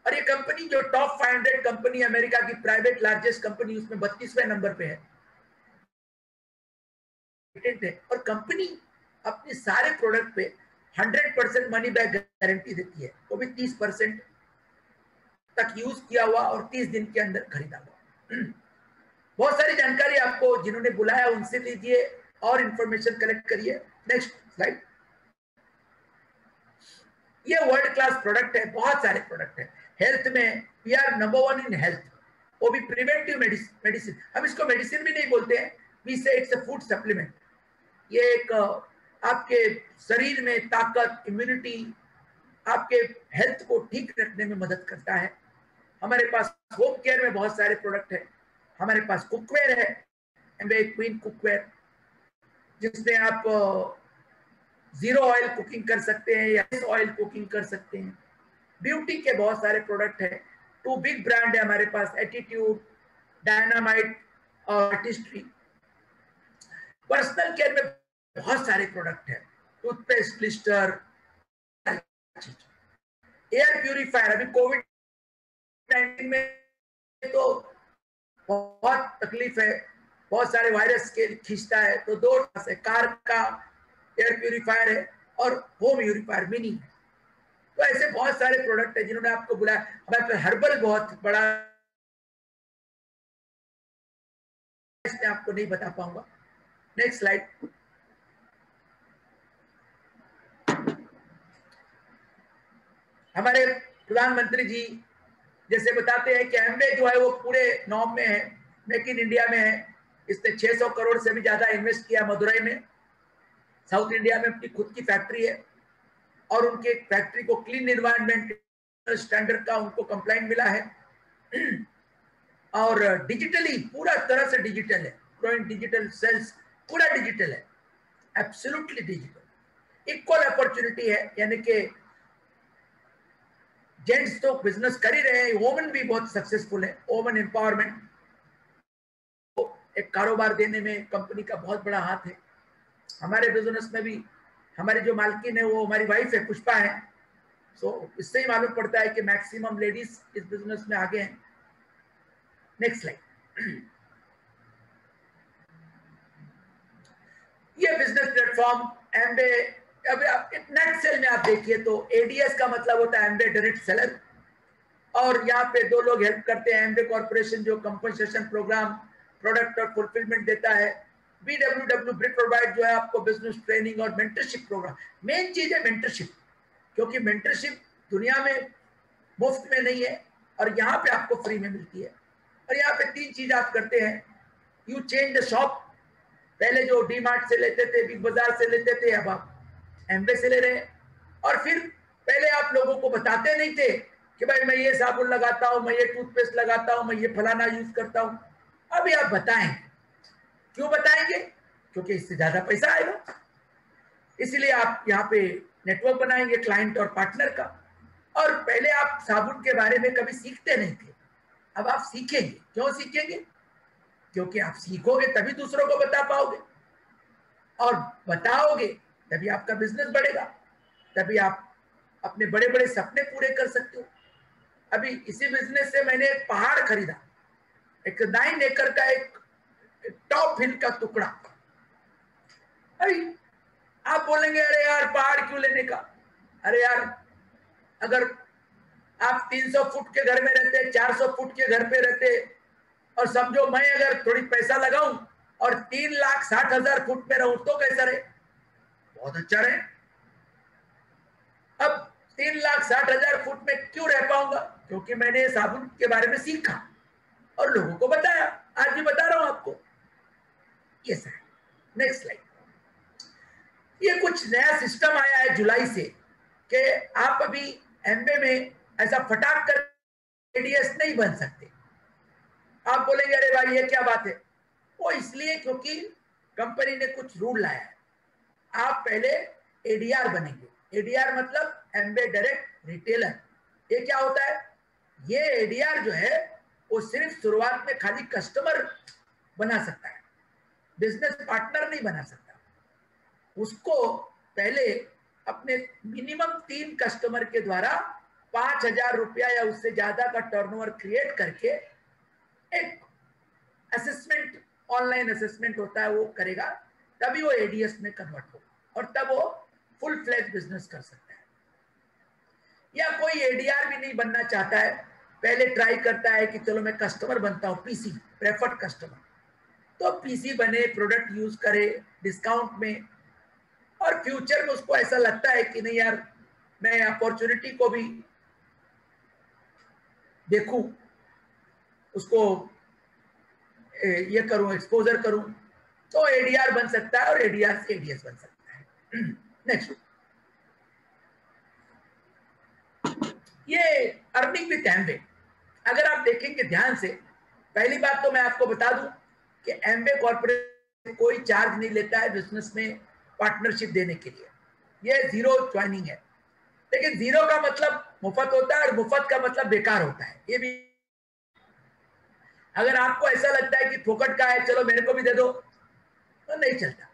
और ये कंपनी जो टॉप 500 कंपनी अमेरिका की प्राइवेट लार्जेस्ट कंपनी, उसमें 32वें नंबर पे है। और कंपनी अपने सारे प्रोडक्ट पे 100% मनी बैक गारंटी देती है, वो भी 30% तक यूज किया हुआ और 30 दिन के अंदर खरीदा हुआ। बहुत सारी जानकारी आपको जिन्होंने बुलाया उनसे लीजिए और इंफॉर्मेशन कलेक्ट करिए। Next slide. ये वर्ल्ड क्लास प्रोडक्ट है, बहुत सारे प्रोडक्ट है। हेल्थ में we are number 1 in health, वो भी प्रिवेंटिव मेडिसिन। हम इसको मेडिसिन भी नहीं बोलते हैं, वी से इट्स अ फूड सप्लीमेंट। ये एक आपके शरीर में ताकत, इम्यूनिटी, आपके हेल्थ को ठीक रखने में मदद करता है। हमारे पास होम केयर में बहुत सारे प्रोडक्ट है। हमारे पास कुकवेयर है, एम्बे क्वीन कुकवेयर, जिसमें आप 0 ऑयल कुकिंग कर सकते हैं या ऑयल कुकिंग कर सकते हैं। ब्यूटी के बहुत सारे प्रोडक्ट है। 2 बिग ब्रांड है हमारे पास, एटीट्यूड, डायनामाइट और आर्टिस्ट्री। पर्सनल केयर में बहुत सारे प्रोडक्ट है, टूथपेस्ट, लिस्टर, एयर प्यूरिफायर। अभी कोविड-19 में तो बहुत तकलीफ है, बहुत सारे वायरस के खींचता है, तो 2 है, कार का एयर प्यूरिफायर है और होम प्यूरिफायर मिनी है। तो ऐसे बहुत सारे प्रोडक्ट है जिन्होंने आपको बुलाया। हमारे पास हर्बल बहुत बड़ा, इसमें आपको नहीं बता पाऊंगा। Next slide. हमारे प्रधानमंत्री जी जैसे बताते हैं कि एमवे जो है वो पूरे नॉर्म में है, मेक इन इंडिया में है। इसने 600 करोड़ से भी ज्यादा इन्वेस्ट किया मदुरई में। साउथ इंडिया में अपनी खुद की फैक्ट्री है और उनके फैक्ट्री को क्लीन एनवायरनमेंट स्टैंडर्ड का उनको कंप्लाइंट मिला है। और डिजिटली पूरा तरह से डिजिटल है, ग्रोइंग डिजिटल सेल्स पूरा डिजिटल है, एब्सोल्युटली डिजिटल। इक्वल अपॉर्चुनिटी है, यानी कि जेंट्स तो बिजनेस कर ही रहे हैं, वोमेन भी बहुत सक्सेसफुल है। वोमेन एम्पावरमेंट एक कारोबार देने में कंपनी का बहुत बड़ा हाथ है। हमारे बिजनेस में भी हमारी जो मालकिन है वो हमारी वाइफ है, पुष्पा है। सो इससे ही मालूम पड़ता है कि मैक्सिमम लेडीज इस बिजनेस में आगे हैं। Next slide. ये बिजनेस प्लेटफॉर्म एमबे, अब आप नेट सेल में आप देखिए तो एडीएस का मतलब होता है एमबे डायरेक्ट सेलर, और यहाँ पे दो लोग हेल्प करते हैं। एमबे कॉर्पोरेशन जो कंपनसेशन प्रोग्राम, प्रोडक्ट और फुलफिलमेंट देता है। BWW ब्रिक प्रोवाइड जो है आपको बिजनेस ट्रेनिंग और मेंटरशिप प्रोग्राम। मेन चीज है मेंटरशिप, क्योंकि मेंटरशिप दुनिया में मुफ्त में नहीं है और यहाँ पे आपको फ्री में मिलती है। और यहाँ पे 3 चीज आप करते हैं। You change the shop. पहले जो डी मार्ट से लेते थे, बिग बाजार से लेते थे, अब आप एमवे से ले रहे हैं। और फिर पहले आप लोगों को बताते नहीं थे कि भाई मैं ये साबुन लगाता हूँ, मैं ये टूथपेस्ट लगाता हूँ, मैं ये फलाना यूज करता हूँ। अभी आप बताएं। क्यों बताएंगे? क्योंकि इससे ज्यादा पैसा आएगा। इसलिए आप यहाँ पे नेटवर्क बनाएंगे क्लाइंट और पार्टनर का। और पहले आप साबुन के बारे में कभी सीखते नहीं थे, अब आप सीखेंगे। क्यों सीखेंगे? क्योंकि आप सीखोगे तभी दूसरों को बता पाओगे, और बताओगे तभी आपका बिजनेस बढ़ेगा, तभी आप अपने बड़े बड़े सपने पूरे कर सकते हो। अभी इसी बिजनेस से मैंने एक पहाड़ खरीदा, एक 9 एकड़ का एक टॉप हिल का टुकड़ा। अरे आप बोलेंगे अरे यार पहाड़ क्यों लेने का? अरे यार अगर आप 300 फुट के घर में रहते, 400 फुट के घर पे रहते, और समझो मैं अगर थोड़ी पैसा लगाऊं और 3,60,000 फुट में रहूं तो कैसा रहे? बहुत अच्छा रहे। अब 3,60,000 फुट में क्यों रह पाऊंगा? क्योंकि मैंने साबुन के बारे में सीखा और लोगों को बताया। आज भी बता रहा हूं आपको। ये सर नेक्स्ट स्लाइड। ये कुछ नया सिस्टम आया है जुलाई से कि आप अभी एमबे में ऐसा फटाक कर एडीएस नहीं बन सकते। आप बोलेंगे अरे भाई ये क्या बात है? वो इसलिए क्योंकि कंपनी ने कुछ रूल लाया है। आप पहले एडीआर बनेंगे। एडीआर मतलब एमबे डायरेक्ट रिटेलर। ये क्या होता है? ये एडीआर जो है वो सिर्फ शुरुआत में खाली कस्टमर बना सकता है, बिजनेस पार्टनर नहीं बना सकता। उसको पहले अपने मिनिमम 3 कस्टमर के द्वारा 5,000 रुपया या उससे ज्यादा का टर्नओवर क्रिएट करके एक असेसमेंट, ऑनलाइन असेसमेंट होता है, वो करेगा, तभी वो एडीएस में कन्वर्ट होगा और तब वो फुल फ्लेज बिजनेस कर सकता है। या कोई एडीआर भी नहीं बनना चाहता है, पहले ट्राई करता है कि चलो मैं कस्टमर बनता हूँ, पीसी प्रेफर्ड कस्टमर, तो पीसी बने, प्रोडक्ट यूज करे डिस्काउंट में, और फ्यूचर में उसको ऐसा लगता है कि नहीं यार मैं अपॉर्चुनिटी को भी देखूं, उसको ये करूं, एक्सपोजर करूं, तो एडीआर बन सकता है और एडीआर से एडीएस बन सकता है। नेक्स्ट, ये अर्निंग विद एमवे। अगर आप देखेंगे ध्यान से, पहली बात तो मैं आपको बता दूं कि एमवे कॉर्पोरेट कोई चार्ज नहीं लेता है बिजनेस में पार्टनरशिप देने के लिए। ये जीरो ज्वाइनिंग है। लेकिन जीरो का मतलब मुफ्त होता है और मुफ्त का मतलब बेकार होता है। ये भी अगर आपको ऐसा लगता है कि फोकट का है चलो मेरे को भी दे दो, तो नहीं चलता।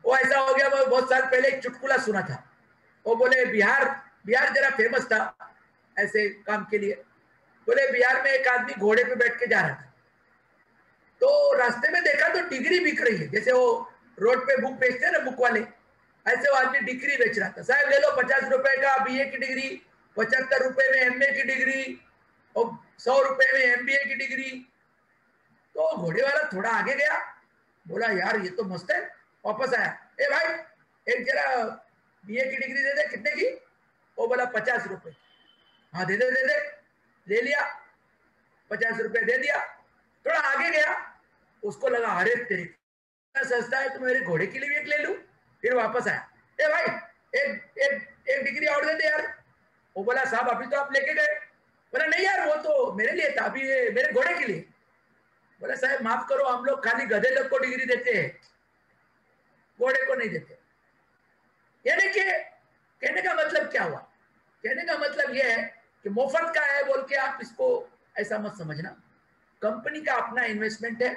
वो ऐसा हो गया, मैं बहुत साल पहले एक चुटकुला सुना था। वो बोले बिहार जरा फेमस था ऐसे काम के लिए। बोले बिहार में एक आदमी घोड़े पे बैठ के जा रहा था, तो रास्ते में देखा तो डिग्री बिक रही है, जैसे वो रोड पे बुक बेचते हैं ना बुक वाले, ऐसे वो आदमी डिग्री बेच रहा था, साहब ले लो 50 रुपए का बीए की डिग्री, 75 रुपए में एमए की डिग्री और 100 रुपए में एमबीए की डिग्री। तो घोड़े वाला थोड़ा आगे गया, बोला यार ये तो मस्त है, वापस आया, ए भाई एक जरा बीए की डिग्री दे दे, कितने की? वो बोला 50 रुपए। हाँ दे दे दे दे, ले लिया, 50 रुपए दे दिया। थोड़ा आगे गया, उसको लगा अरे तेरे सस्ता है तो मेरे घोड़े के लिए भी एक ले लूं। फिर वापस आया, ए भाई एक एक एक डिग्री और दे दे यार। वो बोला साहब अभी तो आप लेके गए। बोला नहीं यार वो तो मेरे लिए था, अभी ये मेरे घोड़े के लिए। बोला साहब माफ करो, हम लोग खाली गधे लोग को डिग्री देते हैं, घोड़े को नहीं देते। यानी कि कहने का मतलब क्या हुआ? कहने का मतलब यह है कि मुफ्त का है बोल के आप इसको ऐसा मत समझना। कंपनी का अपना इन्वेस्टमेंट है।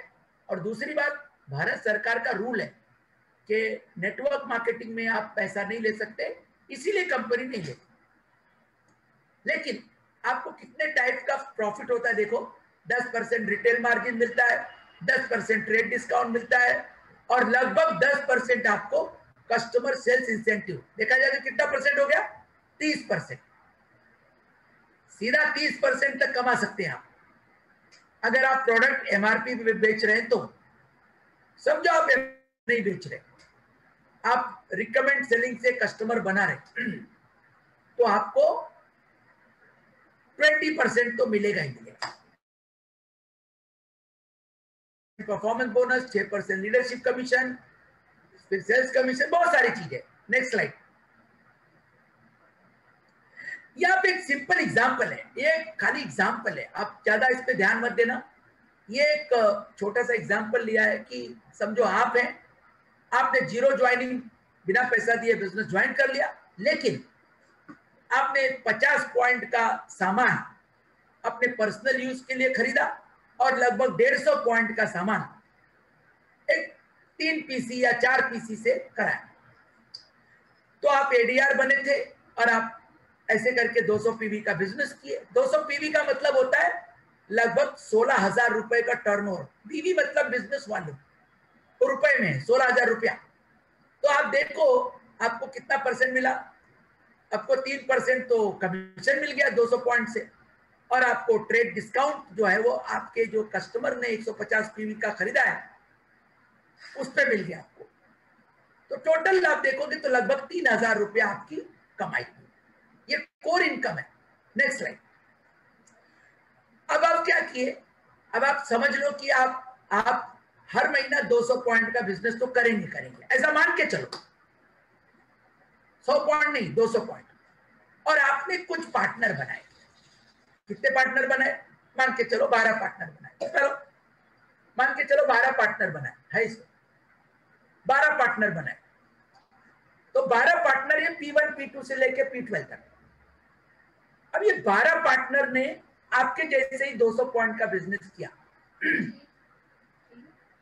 और दूसरी बात, भारत सरकार का रूल है कि नेटवर्क मार्केटिंग में आप पैसा नहीं ले सकते, इसीलिए कंपनी नहीं लेती। लेकिन आपको कितने टाइप का प्रॉफिट होता है देखो, 10% रिटेल मार्जिन मिलता है, 10% ट्रेड डिस्काउंट मिलता है और लगभग 10% आपको कस्टमर सेल्स इंसेंटिव। देखा जाए तो कितना परसेंट हो गया? 30%। सीधा 30% तक कमा सकते हैं आप अगर आप प्रोडक्ट एमआरपी पे बेच रहे हैं। तो समझो आप नहीं बेच रहे, आप रिकमेंड सेलिंग से कस्टमर बना रहे, तो आपको 20% तो मिलेगा ही मिलेगा। परफॉर्मेंस बोनस 6%, लीडरशिप कमीशन, फिर सेल्स कमीशन, बहुत सारी चीजें। Next slide. यहाँ पे एक सिंपल एग्जांपल है, ये खाली एग्जांपल है, आप ज्यादा इस पे ध्यान मत देना। ये एक छोटा सा एग्जांपल लिया है कि समझो आप हैं, आपने जीरो ज्वाइनिंग बिना पैसा दिए बिजनेस ज्वाइन कर लिया, लेकिन आपने 50 पॉइंट का सामान अपने पर्सनल यूज के लिए खरीदा और लगभग 150 पॉइंट का सामान एक 3 पीसी या 4 पीसी से कराया। तो आप एडीआर बने थे और आप ऐसे करके 200 पीवी का बिजनेस किए। 200 पीवी का मतलब होता है लगभग 16,000 रुपए का टर्नओवर। पीवी मतलब बिजनेस वॉल्यूम, तो रुपए में 16,000 रुपया। तो आप देखो आपको कितना परसेंट मिला? आपको 3% तो कमीशन मिल गया 200 पॉइंट से, और आपको ट्रेड डिस्काउंट जो है वो आपके जो कस्टमर ने 150 पीवी का खरीदा है उस पर मिल गया आपको। तो टोटल आप देखोगे तो लगभग 3,000 रुपया आपकी कमाई हुई। ये कोर इनकम है। Next slide. अब आप क्या किए? अब आप समझ लो कि आप हर महीना 200 पॉइंट का बिजनेस तो करेंगे, ऐसा मान के चलो, 100 पॉइंट नहीं 200 पॉइंट। और आपने कुछ पार्टनर बनाए। कितने पार्टनर बनाए? मान के चलो 12 पार्टनर बनाए। चलो मान के चलो 12 पार्टनर बनाए है, इसमें 12 पार्टनर बनाए। तो 12 पार्टनर ये P1 P2 से लेके P12 तक। अब ये 12 पार्टनर ने आपके जैसे ही 200 पॉइंट का बिजनेस किया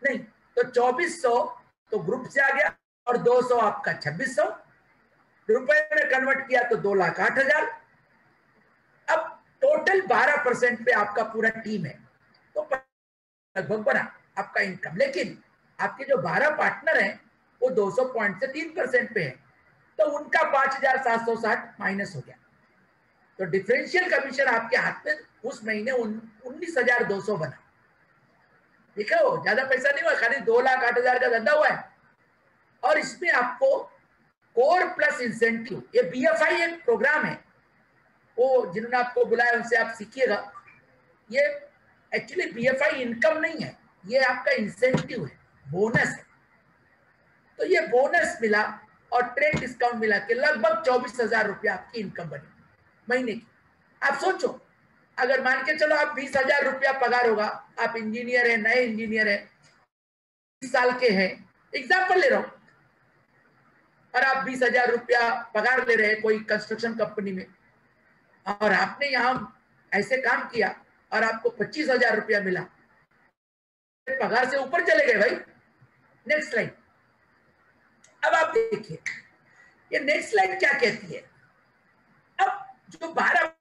नहीं, तो 2400 तो ग्रुप से आ गया और 200 आपका 2600 रुपए में कन्वर्ट किया तो 2,08,000। अब टोटल 12% पे आपका पूरा टीम है, तो लगभग बना आपका इनकम। लेकिन आपके जो 12 पार्टनर हैं वो 200 पॉइंट से 3% पे है, तो उनका 5,760 माइनस हो गया। तो डिफरेंशियल कमीशन आपके हाथ में उस महीने 19,200 बना। देखो ज्यादा पैसा नहीं हुआ, खाली 2,08,000 का धंधा हुआ है। और इसमें आपको कोर प्लस इंसेंटिव, ये बीएफआई एक प्रोग्राम है, वो जिन्होंने आपको बुलाया उनसे आप सीखिएगा। ये एक्चुअली बीएफआई इनकम नहीं है, ये आपका इंसेंटिव है, बोनस है। तो ये बोनस मिला और ट्रेड डिस्काउंट मिला के लगभग 24,000 रुपया आपकी इनकम बनी महीने की। आप सोचो, अगर मान के चलो आप 20,000 रुपया पगार होगा, आप इंजीनियर हैं, नए इंजीनियर हैं, 20 साल के हैं, एग्जाम्पल ले रहा हूं, और आप 20,000 रुपया पगार ले रहे हैं कोई कंस्ट्रक्शन कंपनी में, और आपने यहां ऐसे काम किया और आपको 25,000 रुपया मिला, पगार से ऊपर चले गए भाई। Next slide. अब आप देखिए ये नेक्स्ट स्लाइड क्या कहती है। अब जो 12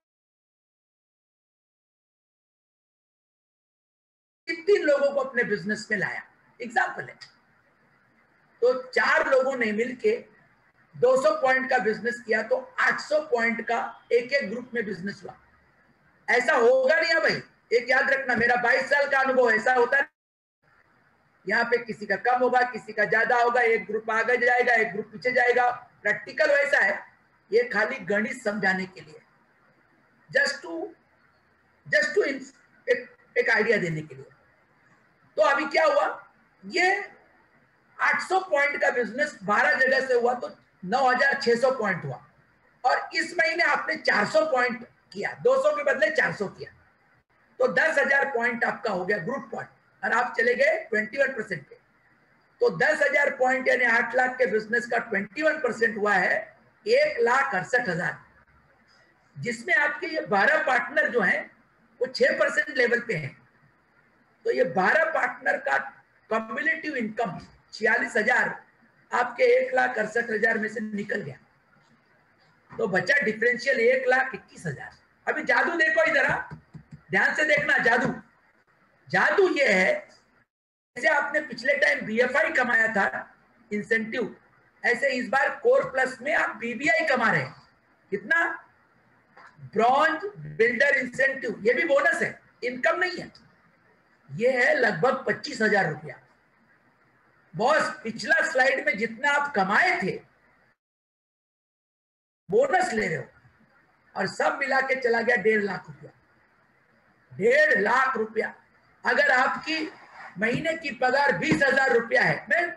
3 लोगों को अपने बिजनेस में लाया, एग्जाम्पल है, तो 4 लोगों ने मिलके 200 पॉइंट का बिजनेस किया तो 800 पॉइंट का एक एक ग्रुप में बिजनेस हुआ। ऐसा होगा नहीं है भाई, एक याद रखना, मेरा 22 साल का अनुभव ऐसा होता है। यहाँ पे किसी का कम होगा, किसी का ज्यादा होगा, एक ग्रुप आगे जाएगा, एक ग्रुप पीछे जाएगा। प्रैक्टिकल वैसा है, ये खाली गणित समझाने के लिए, जस्ट टू एक आइडिया देने के लिए। तो अभी क्या हुआ, ये 800 पॉइंट का बिजनेस 12 जगह से हुआ तो 9600 पॉइंट हुआ। और इस महीने आपने 400 पॉइंट किया, 200 के बदले 400 किया, तो 10,000 पॉइंट आपका हो गया ग्रुप पॉइंट, और आप चले गए 21% पे। तो 10,000 पॉइंट यानी 8 लाख के बिजनेस का 21% हुआ है 1,68,000, जिसमें आपके ये 12 पार्टनर जो हैं वो 6% लेवल पे हैं। तो ये 12 पार्टनर का कम्युलेटिव इनकम 46,000 आपके 1,68,000 में से निकल गया। तो बचा डिफरेंशियल 1,21,000। अभी जादू देखो इधर, ध्यान से देखना, जादू ये है, जैसे आपने पिछले टाइम बीएफआई कमाया था इंसेंटिव, ऐसे इस बार कोर प्लस में आप बीबीआई कमा रहे हैं। कितना? ब्रॉन्ज बिल्डर इंसेंटिव, ये भी बोनस है, इनकम नहीं है। ये है लगभग 25,000 रुपया। बॉस, पिछला स्लाइड में जितना आप कमाए थे बोनस ले रहे हो, और सब मिला के चला गया 1.5 लाख रुपया। 1.5 लाख रुपया। अगर आपकी महीने की पगार 20,000 रुपया है, मैं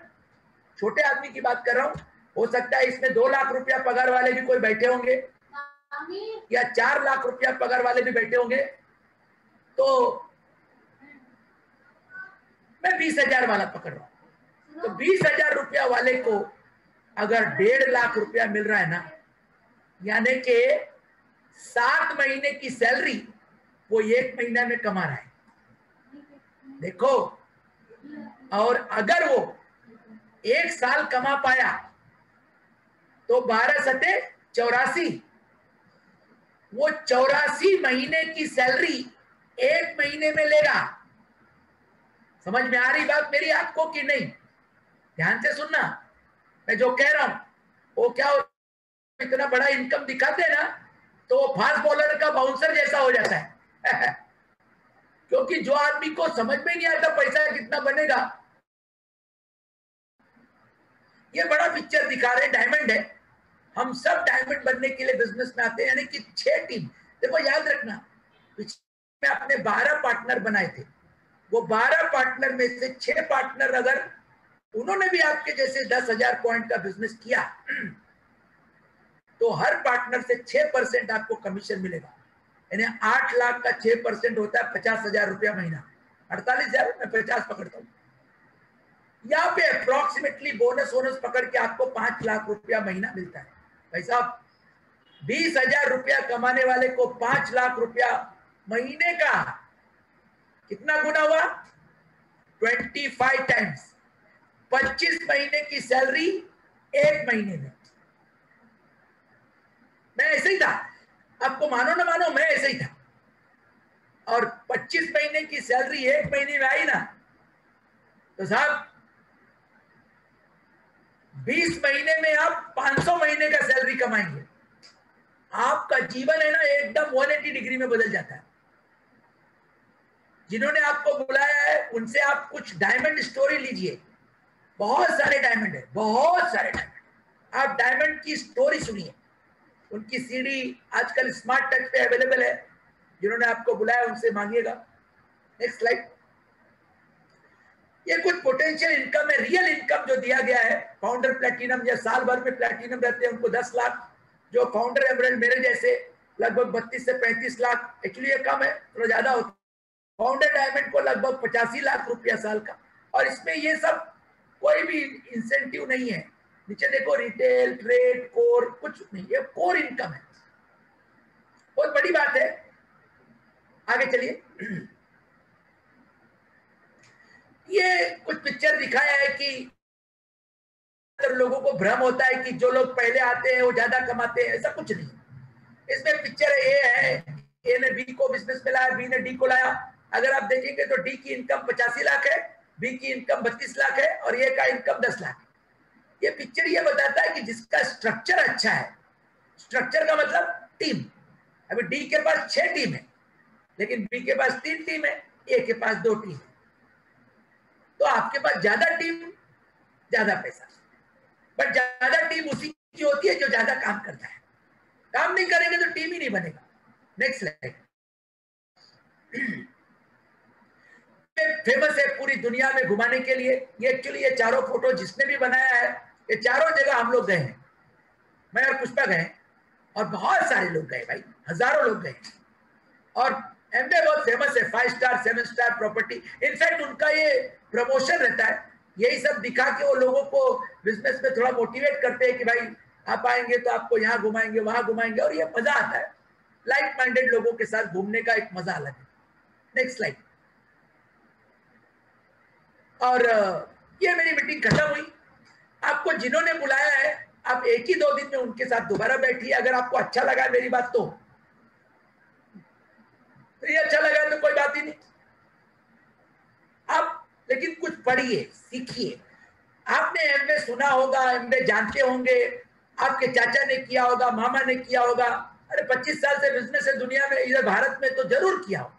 छोटे आदमी की बात कर रहा हूं, हो सकता है इसमें 2 लाख रुपया पगार वाले भी कोई बैठे होंगे, या 4 लाख रुपया पगार वाले भी बैठे होंगे। तो मैं 20,000 वाला पकड़ रहा हूं। तो 20,000 रुपया वाले को अगर 1.5 लाख रुपया मिल रहा है ना, यानी कि 7 महीने की सैलरी वो 1 महीना में कमा रहा है। देखो, और अगर वो 1 साल कमा पाया तो 12 सते 84, वो 84 महीने की सैलरी 1 महीने में लेगा। समझ में आ रही बात मेरी आपको कि नहीं? ध्यान से सुनना, मैं जो कह रहा हूं वो क्या हो, इतना बड़ा इनकम दिखाते हैं ना तो वो फास्ट बॉलर का बाउंसर जैसा हो जाता है क्योंकि जो आदमी को समझ में नहीं आता पैसा कितना बनेगा, ये बड़ा पिक्चर दिखा रहे, डायमंड है। हम सब डायमंड बनने के लिए बिजनेस में आते हैं, यानी कि 6 टीम। देखो याद रखना, में आपने 12 पार्टनर बनाए थे, वो 12 पार्टनर में से 6 पार्टनर अगर उन्होंने भी आपके जैसे 10,000 पॉइंट का बिजनेस किया तो हर पार्टनर से 6% आपको कमीशन मिलेगा। यानी 8 लाख का 6% होता है 50,000 रुपया महीना। 48,000 मैं 50 पकड़ता हूँ। यहाँ पे अप्रोक्सीमेटली बोनस वोनस पकड़ के आपको 5 लाख रुपया महीना मिलता है। भाई साहब, 20,000 रुपया कमाने वाले को 5 लाख रुपया महीने का कितना गुना हुआ? 25 टाइम्स। 25 महीने की सैलरी 1 महीने में। मैं ऐसे ही था, आपको मानो ना मानो, मैं ऐसे ही था। और 25 महीने की सैलरी 1 महीने में आई ना तो साहब 20 महीने में आप 500 महीने का सैलरी कमाएंगे। आपका जीवन है ना एकदम 180 डिग्री में बदल जाता है। जिन्होंने आपको बुलाया है उनसे आप कुछ डायमंड स्टोरी लीजिए। बहुत सारे डायमंड है, बहुत सारे डायमंड। आप डायमंड की स्टोरी सुनिए। उनकी सीडी आजकल स्मार्ट टच पे अवेलेबल है। जिन्होंने आपको बुलाया उनसे मांगिएगा। Next slide. ये कुछ पोटेंशियल इनकम है, रियल इनकम जो दिया गया है। फाउंडर प्लैटिनम या साल भर में प्लैटिनम रहते हैं उनको 10 लाख। जो फाउंडर एमरल्ड मेरे जैसे लगभग 32 से 35 लाख, एक्चुअली ये कम है, थोड़ा ज्यादा होता है। फाउंडर डायमंड को लगभग 85 लाख रुपया साल का। और इसमें ये सब कोई भी इंसेंटिव नहीं है। नीचे देखो, रिटेल, ट्रेड, कोर, कुछ नहीं, ये कोर इनकम है। बहुत बड़ी बात है। आगे चलिए। ये कुछ पिक्चर दिखाया है कि लोगों को भ्रम होता है कि जो लोग पहले आते हैं वो ज्यादा कमाते हैं। ऐसा कुछ नहीं। इसमें पिक्चर ए है, ए ने बी को बिजनेस में लाया, बी ने डी को लाया। अगर आप देखेंगे तो डी की इनकम 85 लाख है, बी की इनकम 32 लाख है और ए का इनकम 10 लाख है। ये पिक्चर ये बताता है कि जिसका स्ट्रक्चर अच्छा है, स्ट्रक्चर का मतलब टीम। अभी डी के पास 6 टीम है, लेकिन बी के पास 3 टीम है, ए के पास 2 टीम है। तो आपके पास ज्यादा टीम, ज्यादा पैसा, बट ज्यादा टीम उसी की होती है जो ज्यादा काम करता है। काम नहीं करेंगे तो टीम ही नहीं बनेगा। Next slide. फेमस है पूरी दुनिया में घुमाने के लिए। ये एक्चुअली ये चारों फोटो जिसने भी बनाया है, ये चारों जगह हम लोग गए हैं, मैं और पुष्पा गए, और बहुत सारे लोग गए भाई, हजारों लोग गए। और एमवे बहुत फेमस है, 5 स्टार 7 स्टार प्रॉपर्टी। इनफैक्ट उनका ये प्रमोशन रहता है, यही सब दिखा के वो लोगों को बिजनेस में थोड़ा मोटिवेट करते हैं कि भाई आप आएंगे तो आपको यहाँ घुमाएंगे, वहां घुमाएंगे, और ये मजा आता है। लाइक माइंडेड लोगों के साथ घूमने का एक मजा अलग है। Next slide. और ये मेरी मीटिंग खत्म हुई। आपको जिन्होंने बुलाया है, आप एक ही 2 दिन में उनके साथ दोबारा बैठिए। अगर आपको अच्छा लगा मेरी बात तो ये अच्छा लगा तो कोई बात ही नहीं। आप लेकिन कुछ पढ़िए, सीखिए। आपने एमवे सुना होगा, एमवे जानते होंगे, आपके चाचा ने किया होगा, मामा ने किया होगा। अरे 25 साल से बिजनेस है दुनिया में, इधर भारत में तो जरूर किया हो।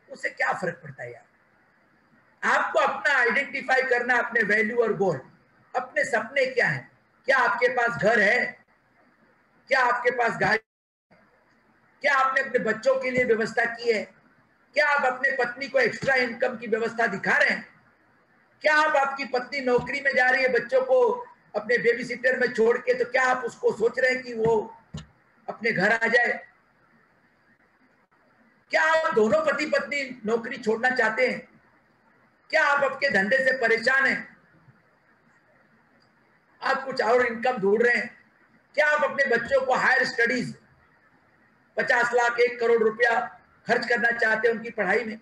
उससे क्या फर्क पड़ता है यार। आपको अपना आइडेंटिफाई करना, अपने वैल्यू और गोल, अपने सपने क्या है। क्या आपके पास घर है? क्या आपके पास गाड़ी? क्या आपने अपने बच्चों के लिए व्यवस्था की है? क्या आप अपने पत्नी को एक्स्ट्रा इनकम की व्यवस्था दिखा रहे हैं? क्या आप, आपकी पत्नी नौकरी में जा रही है, बच्चों को अपने बेबी सिटर में छोड़ के, तो क्या आप उसको सोच रहे हैं कि वो अपने घर आ जाए? क्या आप दोनों पति पत्नी नौकरी छोड़ना चाहते हैं? क्या आप आपके धंधे से परेशान हैं? आप कुछ और इनकम ढूंढ रहे हैं? क्या आप अपने बच्चों को हायर स्टडीज 50 लाख 1 करोड़ रुपया खर्च करना चाहते हैं उनकी पढ़ाई में?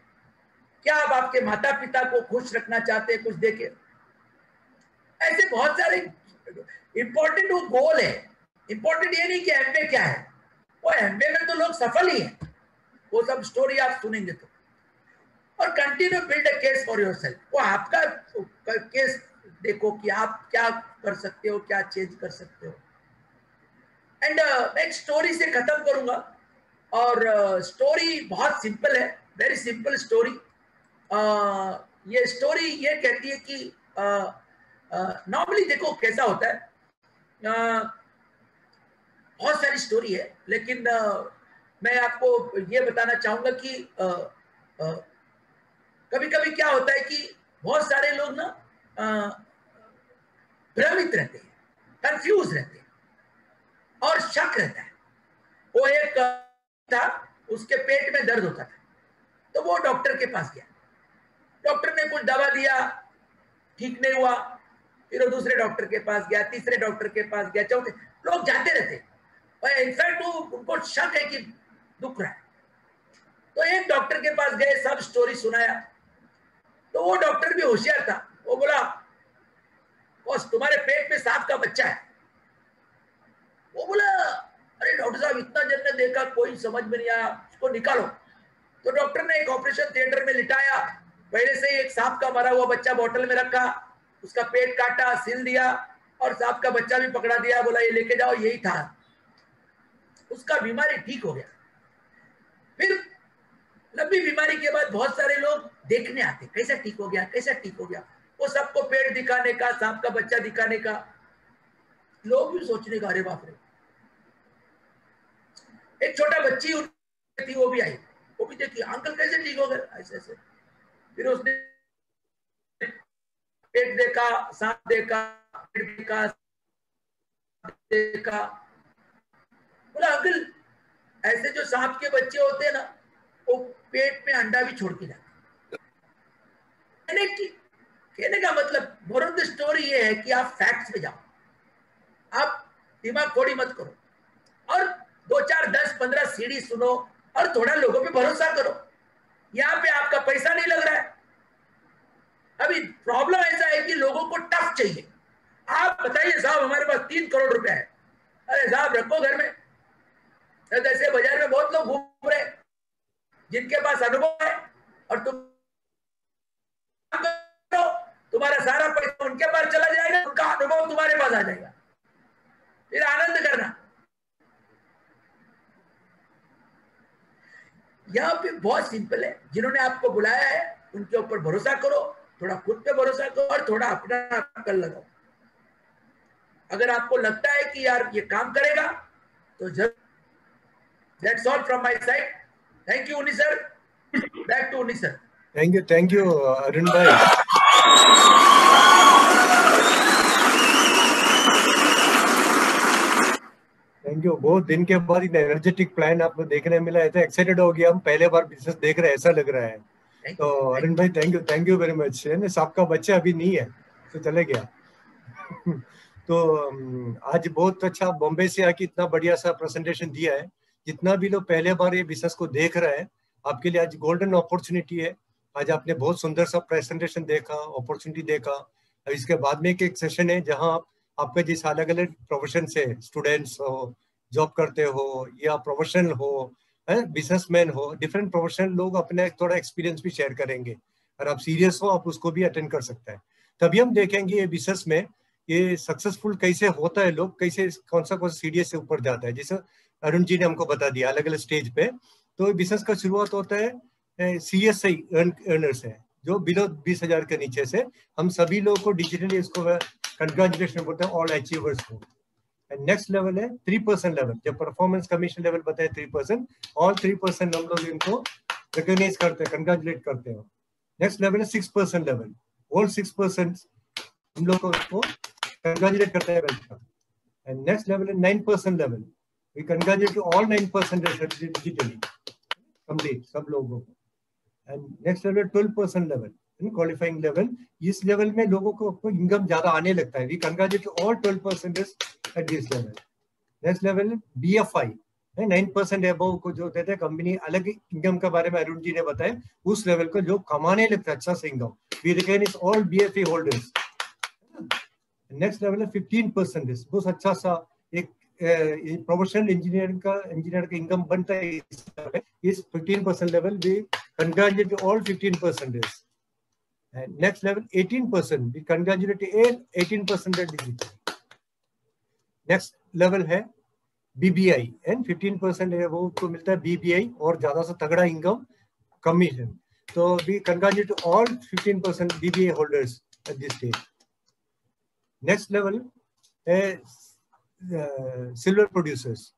क्या आप आपके माता पिता को खुश रखना चाहते हैं कुछ देके? ऐसे बहुत सारे इंपॉर्टेंट वो गोल है। इंपॉर्टेंट ये नहीं कि एमवे क्या है, वो एमवे में तो लोग सफल ही हैं, वो सब स्टोरी आप सुनेंगे तो। और continue build a case for yourself. वो आपका केस देखो कि आप क्या कर सकते हो, क्या चेंज कर सकते हो। एंड मैं एक स्टोरी से खत्म करूंगा, और स्टोरी बहुत सिंपल है, वेरी सिंपल स्टोरी। ये स्टोरी ये कहती है कि नॉर्मली देखो कैसा होता है, बहुत सारी स्टोरी है, लेकिन मैं आपको ये बताना चाहूंगा कि कभी कभी क्या होता है कि बहुत सारे लोग ना भ्रमित रहते हैं, कंफ्यूज रहते हैं, और शक रहता है। वो एक था, उसके पेट में दर्द होता था, तो वो डॉक्टर के पास गया। डॉक्टर ने कुछ दवा दिया, ठीक नहीं हुआ। फिर वो दूसरे डॉक्टर के पास गया, तीसरे डॉक्टर के पास गया, चौथे। लोग जाते रहते, और इनफैक्ट वो उनको शक है कि दुख रहा है। तो एक डॉक्टर के पास गए, सब स्टोरी सुनाया। तो वो डॉक्टर भी होशियार था, वो बोला बॉस तुम्हारे पेट में सांप का बच्चा है। वो बोला अरे डॉक्टर साहब इतना जन ने देखा, कोई समझ में नहीं आया, उसको निकालो। तो डॉक्टर ने एक ऑपरेशन थिएटर में लिटाया, पहले से ही एक सांप का मरा हुआ बच्चा बोतल में रखा, उसका पेट काटा, सिल दिया, और सांप का बच्चा भी पकड़ा दिया, बोला ये लेके जाओ, यही था। उसका बीमारी ठीक हो गया। फिर लंबी बीमारी के बाद बहुत सारे लोग देखने आते, कैसा ठीक हो गया, कैसा ठीक हो गया। वो सबको पेट दिखाने का, सांप का बच्चा दिखाने का, लोग भी सोचने का अरे बाप रे। एक छोटा बच्ची थी, वो भी आई, वो भी देखी अंकल कैसे ठीक हो गए, ऐसे ऐसे। फिर उसने पेट देखा, सांप देखा, पेट देखा, बोला अंकल ऐसे जो सांप के बच्चे होते हैं ना, वो पेट में अंडा भी छोड़ के जाते। कहने का मतलब मोरल द स्टोरी ये है कि आप फैक्ट्स पे जाओ, आप दिमाग थोड़ी मत करो, और 2 4 10 15 सीढ़ी सुनो, और थोड़ा लोगों पे भरोसा करो। यहाँ पे आपका पैसा नहीं लग रहा है। अभी प्रॉब्लम ऐसा है कि लोगों को टफ चाहिए। आप बताइए साहब हमारे पास 3 करोड़ रुपया है, अरे साहब रखो घर में। ऐसे बाजार में बहुत लोग घूम रहे जिनके पास अनुभव है, और तुम तुम्हारा सारा पैसा उनके पास चला जाएगा, उनका अनुभव तुम्हारे पास आ जाएगा, फिर आनंद करना। यहाँ पे बहुत सिंपल है, जिन्होंने आपको बुलाया है उनके ऊपर भरोसा करो, थोड़ा खुद पे भरोसा करो और थोड़ा अपना अक्ल लगाओ। अगर आपको लगता है कि यार ये काम करेगा तो जरूर। That's all from my side. Thank you, Uni sir. Back to Uni sir. Thank you, Arun bhai. Thank you. बहुत दिन के बाद इतना एनर्जेटिक प्लान आपको देखने मिला है, तो एक्साइटेड हो गया हम, पहले बार बिजनेस देख रहे हैं ऐसा लग रहा है। तो अरुण भाई थैंक यू वेरी मच। सबका बच्चा अभी नहीं है तो चले गया। तो आज बहुत अच्छा बॉम्बे से आके इतना बढ़िया सा प्रेजेंटेशन दिया है। जितना भी लोग पहले बार ये बिजनेस को देख रहे हैं, आपके लिए आज गोल्डन अपॉर्चुनिटी है। आज आपने बहुत सुंदर सा प्रेजेंटेशन देखा, अपॉर्चुनिटी देखा। इसके बाद में एक सेशन है जहां आपके जैसे अलग अलग प्रोफेशन से स्टूडेंट्स हो, जॉब करते हो या प्रोफेशनल हो, बिजनेसमैन हो, डिफरेंट प्रोफेशनल लोग अपने थोड़ा एक्सपीरियंस भी शेयर करेंगे। और आप सीरियस हो, आप उसको भी अटेंड कर सकते हैं। तभी हम देखेंगे ये बिजनेस में ये सक्सेसफुल कैसे होता है, लोग कैसे कौन सा सीढ़ी से ऊपर जाता है। जैसे अरुण जी ने हमको बता दिया अलग अलग स्टेज पे। तो बिजनेस का शुरुआत होता है सीएस से अर्नर्स है, जो बिलो 20,000 के नीचे से। हम सभी लोगों को डिजिटली इसको कंग्रेचुलेशन बोलते हैं ऑल अचीवर्स को। नेक्स्ट लेवल है 3% लेवल, जब परफॉर्मेंस कमीशन लेवल बताए 3%, ऑल 3% हम लोग इनको रिकॉग्नाइज करते हैं, कंग्रेचुलेट करते हैं। नेक्स्ट लेवल है 6% लेवल, ऑल 6% हम लोग को इसको कंग्रेचुलेट करते हैं वेलकम। एंड नेक्स्ट लेवल है 9% level, we congratulate all 9% digitally complete सब लोगों को। And next level 12% level, qualifying level. इस लेवल में लोगों को इनकम ज्यादा आने लगता है, we congratulate all 12% at this level. Next level BFI 9% above को जो देते हैं कंपनी, अलग इनकम के बारे में अरुण जी ने बताया, उस लेवल को जो कमाने लगता है अच्छा से income, we recognise all BFA holders. Next level है 15%, बहुत अच्छा सा एक प्रोफेशनल इंजीनियर का इनकम बनता है इस 15% level, we congratulate all 15%। Next level 18%, we congratulate 18% digital. Next level है BBI एंड 15% है वो को मिलता है BBI और ज्यादा से तगड़ा इनकम कमीशन। तो we congratulate all 15% BBI holders at this stage. Next level है silver producers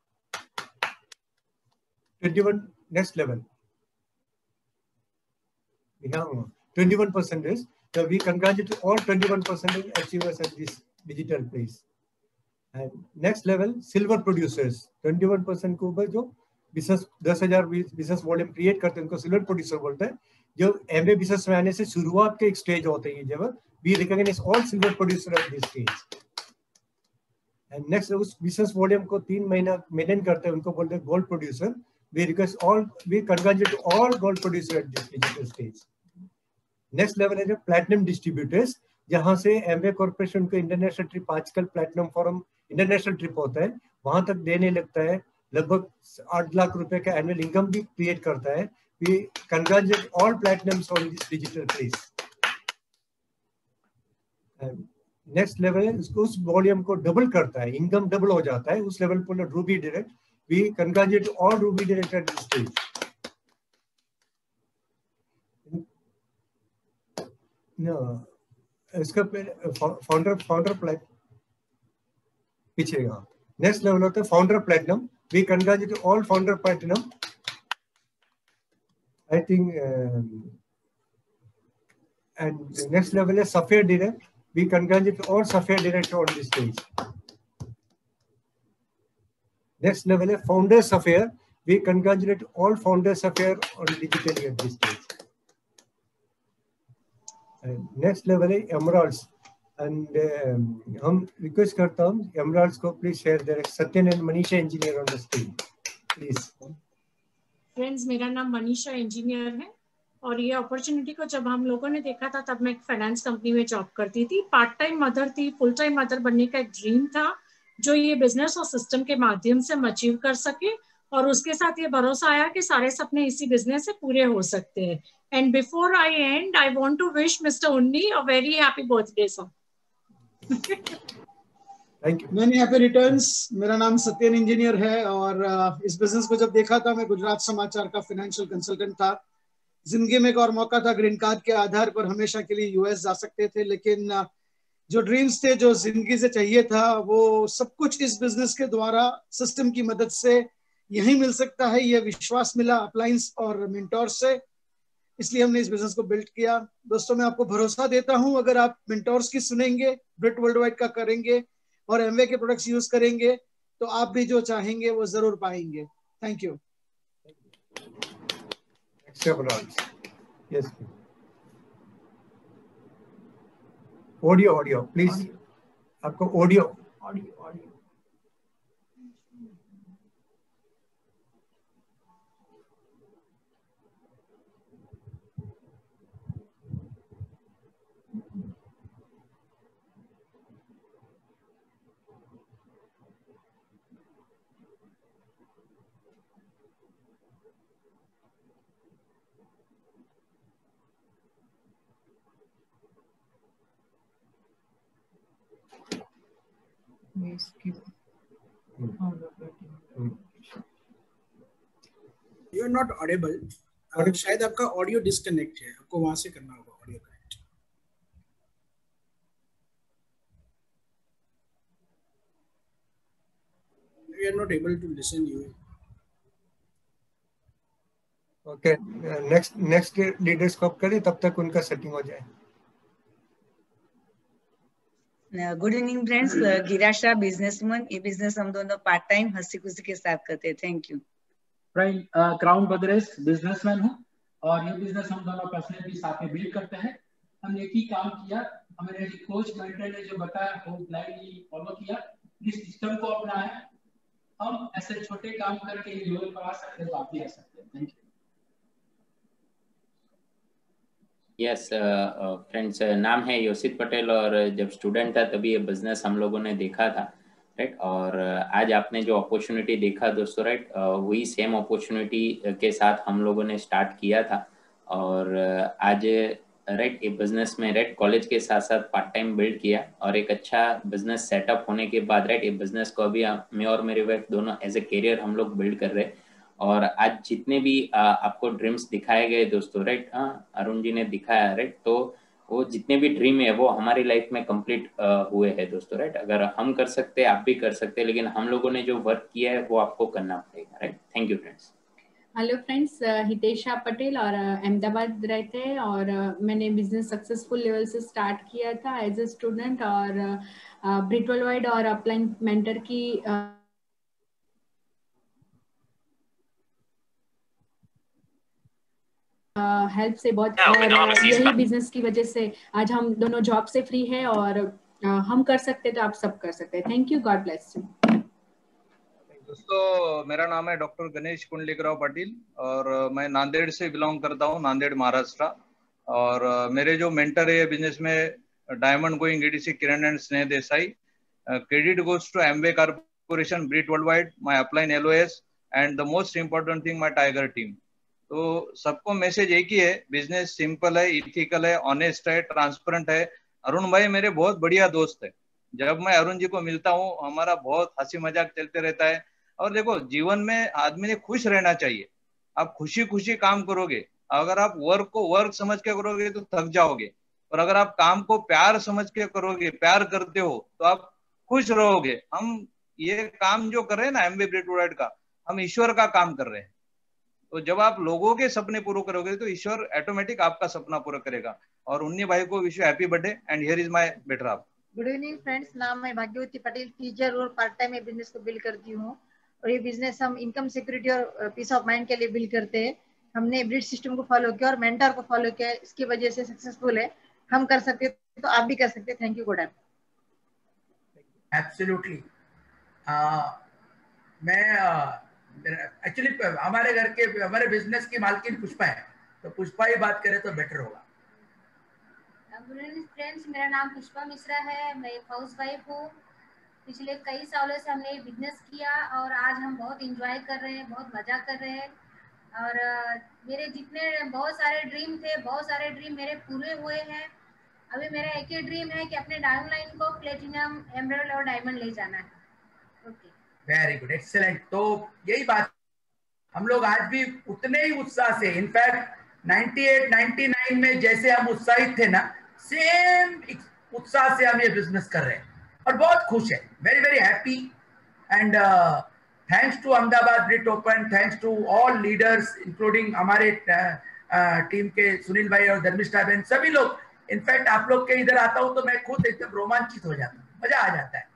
21। Next level 21%, so we congratulate all 21% achievers at this digital place. And next level silver producers 21% के ऊपर जो business 10,000 business volume create करते हैं उनको silver producer बोलते हैं। जो MBA बिजनेस में आने से शुरुआत के एक स्टेज होते हैं, जब we recognise all silver producer at this stage. And next उस बिजनेस वॉल्यूम को 3 महीना मेंटेन करते हैं, उनको बोलते हैं gold producer. We request all, we congratulate all gold producer at this digital stage. Next level है जो प्लैटिनम डिस्ट्रीब्यूटर्स, जहां से MBA कॉर्पोरेशन को इंटरनेशनल ट्रिप, आजकल प्लैटिनम फॉरम इंटरनेशनल ट्रिप होता है, वहां तक देने लगता है, लगभग 8 लाख रुपए का एनुअल इनकम भी क्रिएट करता है। We congratulate all platinums on this digital place. Next level है उस वॉल्यूम को डबल करता है, इनकम डबल हो जाता है, उस लेवल पर ruby direct. We congratulate all ruby direct at this stage. इसका फाउंडर प्लेट पीछे। नेक्स्ट लेवल होता है founder platinum, we congratulate all founder platinum. I think and next level है sapphire direct, we congratulate all sapphire direct on this stage. Next level है founder sapphire, we congratulate all founder sapphire on digitally at this stage. Next level है emeralds and हम request करता हूँ emeralds को please share there. Satyan and Manisha engineer on the stage please. Friends, मेरा नाम Manisha engineer है और ये अपॉर्चुनिटी को जब हम लोगों ने देखा था तब मैं एक फाइनेंस कंपनी में जॉब करती थी। पार्ट टाइम मदर थी, फुल टाइम मदर बनने का एक ड्रीम था जो ये बिजनेस और सिस्टम के माध्यम से हम अचीव कर सके और उसके साथ ये भरोसा आया कि सारे सपने इसी बिजनेस से पूरे हो सकते हैं। And before I end, I want to wish Mr Unni a very happy birthday sir. Thank you. मैंने यहाँ पे रिटर्न्स, मेरा नाम सत्यन इंजीनियर है और इस बिजनेस को जब देखा था, मैं गुजरात समाचार का फाइनेंशियल कंसल्टेंट था। जिंदगी में एक और मौका था, ग्रीन कार्ड के आधार पर हमेशा के लिए यूएस जा सकते थे, लेकिन जो ड्रीम्स थे, जो जिंदगी से चाहिए था, वो सब कुछ इस बिजनेस के द्वारा सिस्टम की मदद से यही मिल सकता है। ये विश्वास मिला अपलाइंस और मेंटोर से, इसलिए हमने इस बिजनेस को बिल्ड किया। दोस्तों, मैं आपको भरोसा देता हूं, अगर आप मेंटोर्स की सुनेंगे, ब्रिट वर्ल्ड वाइड का करेंगे और एमवे के प्रोडक्ट्स यूज करेंगे, तो आप भी जो चाहेंगे वो जरूर पाएंगे। Thank you. Yes, audio please, आपको audio you are not audible. शायद आपका ऑडियो डिस्कनेक्ट है, आपको वहां से करना होगा audio connect. We are not able to listen you. Okay, next leaders को करें, तब तक उनका सेटिंग हो जाए। गुड इवनिंग फ्रेंड्स, गिराशा बिजनेसमैन। ये बिजनेस हम दोनों पार्ट टाइम हंसी खुशी के साथ करते हैं। Thank you. फ्रेंड, क्राउन बद्रेस बिजनेसमैन हूँ और ये बिजनेस हम दोनों पर्सनली साथ में बिल्ड करते हैं। हमने एक ही काम किया, हमारे कोच मेंटर ने जो बताया वो ब्लाइंडली फॉलो किया, इस सिस्टम को अपनाया। हम ऐसे छोटे काम करके लेवल पर आ सकते हैं, तो आप भी आ सकते हैं। Thank you. यस फ्रेंड्स, नाम है योसित पटेल और जब स्टूडेंट था तभी ये बिजनेस हम लोगों ने देखा था, राइट। और आज आपने जो अपॉर्चुनिटी देखा दोस्तों, राइट, वही सेम अपॉर्चुनिटी के साथ हम लोगों ने स्टार्ट किया था। और आज राइट ये बिजनेस में राइट कॉलेज के साथ साथ पार्ट टाइम बिल्ड किया और एक अच्छा बिजनेस सेटअप होने के बाद राइट ये बिजनेस को अभी मैं और मेरी वाइफ दोनों एज ए करियर हम लोग बिल्ड कर रहे हैं। और आज जितने भी आपको ड्रीम्स दिखाए गए दोस्तों, राइट, अरुण जी ने दिखाया, राइट, तो वो जितने भी ड्रीम है वो हमारी लाइफ में कंप्लीट हुए हैं दोस्तों, राइट। अगर हम कर सकते हैं, आप भी कर सकते हैं, लेकिन हम लोगों ने जो वर्क किया है वो आपको करना पड़ेगा, right. Thank you friends. Hello friends, Hitesha Patel और अहमदाबाद रहते हैं और मैंने बिजनेस सक्सेसफुल लेवल से स्टार्ट किया था एज ए स्टूडेंट और ब्रिट वर्ल्ड वाइड और अपलाइन मेंटर की हेल्प से बहुत, और यही बिजनेस की वजह से आज हम दोनों जॉब से फ्री है और हम कर सकते तो आप सब कर सकते हैं। Thank you, God bless you. दोस्तों, मेरा नाम है डॉक्टर गणेश कुंडलिकराव पाटिल और मैं नांदेड़ से बिलोंग करता हूँ, नांदेड़ महाराष्ट्र। और मेरे जो मेंटर है बिजनेस में diamond going ADC Kiran and Sneh Desai. Credit goes to Amway corporation, Brit world wide, my upline LOS and the most important thing my tiger team. तो सबको मैसेज एक ही है, बिजनेस सिंपल है, इथिकल है, ऑनेस्ट है, ट्रांसपेरेंट है। अरुण भाई मेरे बहुत बढ़िया दोस्त है। जब मैं अरुण जी को मिलता हूँ हमारा बहुत हंसी मजाक चलते रहता है। और देखो, जीवन में आदमी ने खुश रहना चाहिए। आप खुशी खुशी काम करोगे, अगर आप वर्क को वर्क समझ के करोगे तो थक जाओगे, और अगर आप काम को प्यार समझ के करोगे, प्यार करते हो, तो आप खुश रहोगे। हम ये काम जो कर रहे हैं ना एमवे ब्रिट वर्ल्ड का, हम ईश्वर का काम कर रहे हैं। तो जब आप लोगों के सपने पूरे करोगे तो ईश्वर ऑटोमेटिक आपका सपना पूरा करेगा। और उन्नी भाई को wish you happy birthday and here is my better आप। गुड इवनिंग फ्रेंड्स, नाम है भाग्यवती पटेल, टीचर और पार्ट टाइम में बिजनेस को बिल्ड करती हूँ। और ये बिजनेस हम इनकम सिक्योरिटी और पीस ऑफ माइंड के लिए बिल्ड करते हैं। हमने ब्रिट सिस्टम को फॉलो किया और मेंटर को फॉलो किया, इसकी वजह से सक्सेसफुल है। हम कर सकते तो आप भी कर सकते। Thank you, good absolutely. मैं एक्चुअली हमारे घर के हमारे बिजनेस की मालकिन पुष्पा है, तो पुष्पा ही बात करे तो बेटर होगा। फ्रेंड्स, मेरा नाम पुष्पा मिश्रा है, मैं एक हाउस वाइफ हूँ पिछले कई सालों से हमने ये बिजनेस किया और आज हम बहुत इंजॉय कर रहे हैं, बहुत मजा कर रहे हैं। और मेरे जितने बहुत सारे ड्रीम थे, बहुत सारे ड्रीम मेरे पूरे हुए हैं। अभी मेरा एक ही ड्रीम है कि अपने डायमंड लाइन को प्लेटिनम, एमराल्ड और डायमंड ले जाना है। Okay, very good, excellent. तो यही बात, हम लोग आज भी उतने ही उत्साह से, इनफैक्ट 98, 99 में जैसे हम उत्साहित थे ना, सेम उत्साह से हम ये बिजनेस कर रहे हैं और बहुत खुश है। Very very happy and thanks to Ahmedabad Brit open, thanks to all leaders including हमारे टीम के सुनील भाई और धर्मिष्ठा बहन, सभी लोग। इनफैक्ट आप लोग के इधर आता हूँ तो मैं खुद एकदम रोमांचित हो जाता हूँ, मजा आ जाता है।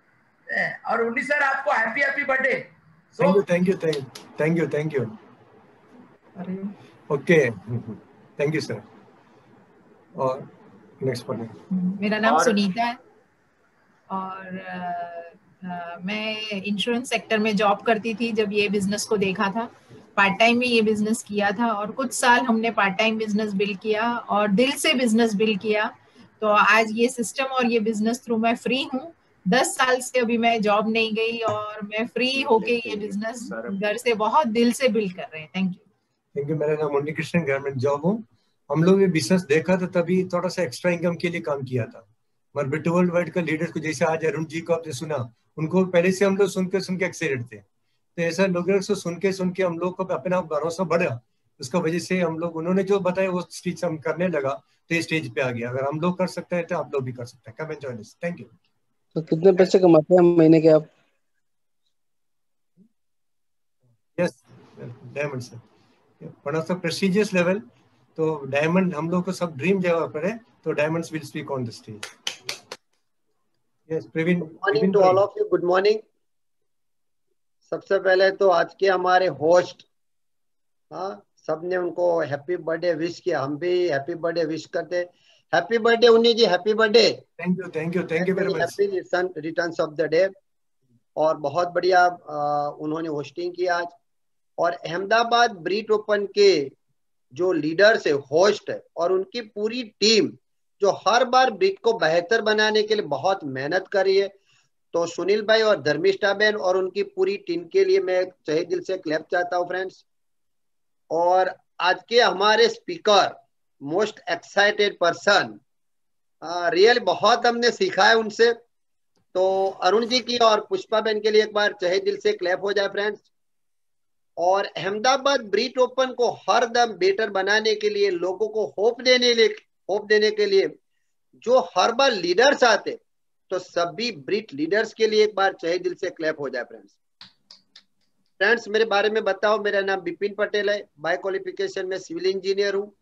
और उन्नी सर, आपको happy happy birthday. Thank you. Okay, thank you sir. और नेक्स्ट पढ़ें। मेरा नाम सुनीता है और मैं इंश्योरेंस सेक्टर में जॉब करती थी जब ये बिजनेस को देखा था। पार्ट टाइम में ये बिजनेस किया था और कुछ साल हमने पार्ट टाइम बिजनेस बिल्ड किया और दिल से बिजनेस बिल्ड किया। तो आज ये सिस्टम और ये बिजनेस थ्रू मैं फ्री हूँ। 10 साल से अभी मैं जॉब नहीं गई और मैं फ्री होके ये बिजनेस घर से बहुत दिल से बिल्ड कर रहे हैं। Thank you. मेरा नाम उन्नी कृष्णन, गवर्नमेंट जॉब हूँ। हम लोग ये बिजनेस देखा था तभी थोड़ा सा एक्स्ट्रा इनकम के लिए काम किया था। मगर ब्रिट वर्ल्ड वाइड का लीडर्स को, जैसे आज अरुण जी को आपने सुना, उनको पहले से हम लोग सुन के एक्साइटेड थे। तो ऐसा लोगों से सुन के हम लोग को अपना भरोसा बढ़ा। उसका वजह से हम लोग, उन्होंने जो बताया वो स्टेज हम करने लगा तो ये स्टेज पे आ गया। अगर हम लोग कर सकते हैं तो आप लोग भी कर सकते हैं। Come and join this. Thank you. तो कितने पैसे कमाते हैं महीने के आप? यस, डायमंड सर, बड़ा सा प्रेस्टिजियस लेवल। तो डायमंड हम लोग को सब ड्रीम जगह पर है, तो diamonds will speak on the stage. Yes, Praveen. Good morning to all of you. Good morning. सबसे पहले तो आज के हमारे होस्ट, सबने उनको हैप्पी बर्थडे विश किया, हम भी हैप्पी बर्थडे विश करते। Happy birthday Unni ji, happy birthday. Thank you very much. Happy returns of the day. और बहुत बढ़िया उन्होंने होस्टिंग किया आज। और अहमदाबाद ब्रिट ओपन के जो लीडर्स है, होस्ट है, और उनकी पूरी टीम जो हर बार ब्रिट को बेहतर बनाने के लिए बहुत मेहनत कर रही है, तो सुनील भाई और धर्मिष्ठा बहन और उनकी पूरी टीम के लिए मैं तहे दिल से क्लैप चाहता हूँ फ्रेंड्स। और आज के हमारे speaker, most excited person, real बहुत हमने सीखा है उनसे। तो अरुण जी की और पुष्पा बहन के लिए एक बार तहे दिल से क्लैप हो जाए फ्रेंड्स। और अहमदाबाद ब्रिट ओपन को हर दम बेटर बनाने के लिए, लोगों को होप देने के लिए जो हर बार लीडर्स आते, तो सभी ब्रिट लीडर्स के लिए एक बार तहे दिल से क्लैप हो जाए फ्रेंड्स। फ्रेंड्स, मेरे बारे में बताओ। मेरा नाम बिपिन पटेल है, बाय क्वालिफिकेशन में सिविल इंजीनियर हूँ।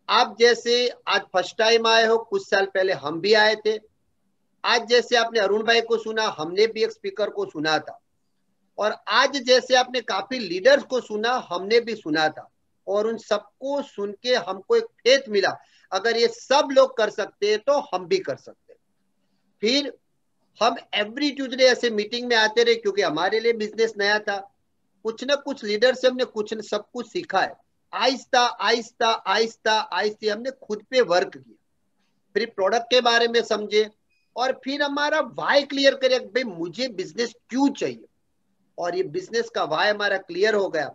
आप जैसे आज फर्स्ट टाइम आए हो, कुछ साल पहले हम भी आए थे। आज जैसे आपने अरुण भाई को सुना, हमने भी एक स्पीकर को सुना था। और आज जैसे आपने काफी लीडर्स को सुना, हमने भी सुना था। और उन सबको सुन के हमको एक फेथ मिला, अगर ये सब लोग कर सकते हैं तो हम भी कर सकते हैं। फिर हम एवरी ट्यूजडे ऐसे मीटिंग में आते रहे, क्योंकि हमारे लिए बिजनेस नया था। कुछ ना कुछ लीडर से हमने कुछ सब कुछ सीखा है। आहिस्ता आहिस्ता आहिस्ता आहिस्ता हमने खुद पे वर्क किया, फिर प्रोडक्ट के बारे में समझे, और फिर हमारा वाई क्लियर करे, भाई मुझे बिजनेस क्यों चाहिए। और ये बिजनेस का वाई हमारा क्लियर हो गया,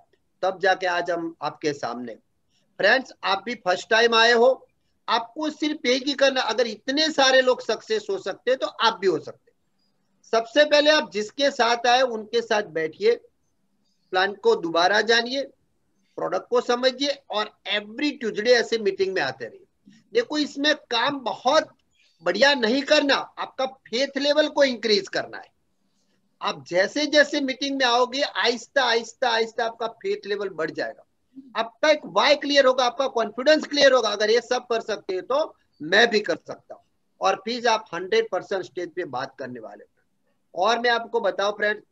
तब जाके आज हम आपके सामने। फ्रेंड्स, आप भी फर्स्ट टाइम आए हो, आपको सिर्फ एक ही करना, अगर इतने सारे लोग सक्सेस हो सकते हैं तो आप भी हो सकते हैं। सबसे पहले आप जिसके साथ आए उनके साथ बैठिए, प्लान को दोबारा जानिए, प्रोडक्ट को समझिए, और एवरी ट्यूजडे ऐसे मीटिंग में आते रहिए। देखो, इसमें काम बहुत बढ़िया नहीं करना, आपका फेथ लेवल को इंक्रीज करना है। आप जैसे जैसे मीटिंग में आओगे, आहिस्ता आहिस्ता आहिस्ता आपका फेथ लेवल बढ़ जाएगा, आपका एक वाई क्लियर होगा, आपका कॉन्फिडेंस क्लियर होगा। अगर ये सब कर सकते हैं तो मैं भी कर सकता हूँ। और फिर आप 100% स्टेज पे बात करने वाले। और मैं आपको बताऊं फ्रेंड,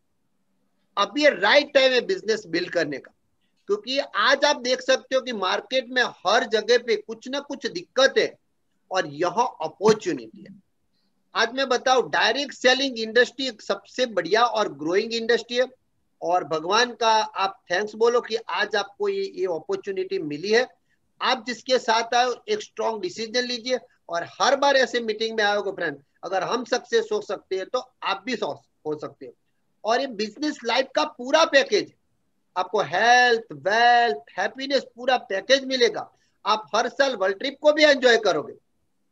अब ये राइट टाइम है बिजनेस बिल्ड करने का, क्योंकि आज आप देख सकते हो कि मार्केट में हर जगह पे कुछ ना कुछ दिक्कत है और यहाँ अपॉर्चुनिटी है। आज मैं बताऊं, डायरेक्ट सेलिंग इंडस्ट्री सबसे बढ़िया और ग्रोइंग इंडस्ट्री है, और भगवान का आप थैंक्स बोलो कि आज आपको ये अपॉर्चुनिटी मिली है। आप जिसके साथ आए एक स्ट्रॉन्ग डिसीजन लीजिए, और हर बार ऐसे मीटिंग में आओगे फ्रेंड, अगर हम सक्सेस हो सकते हैं तो आप भी हो सकते हो। और ये बिजनेस लाइफ का पूरा पैकेज, आपको हेल्थ, वेल्थ, हैप्पीनेस पूरा पैकेज मिलेगा। आप हर साल वर्ल्ड ट्रिप को भी एंजॉय करोगे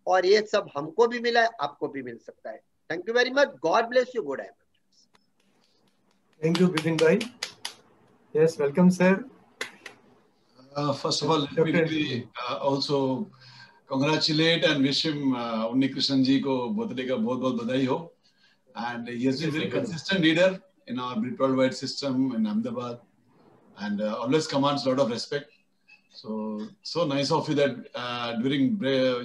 और ये सब हमको भी मिला है, आपको भी मिल सकता है। Thank you very much, God bless you, good diamond. Thank you Bipin भाई। Yes, welcome sir. First of all, let me really also congratulate and wish him Unni Krishnan ji ko birthday ka बहुत बहुत बधाई हो। And he has been very consistent leader in our Brit Worldwide system in Ahmedabad, and always commands a lot of respect. So nice of you that during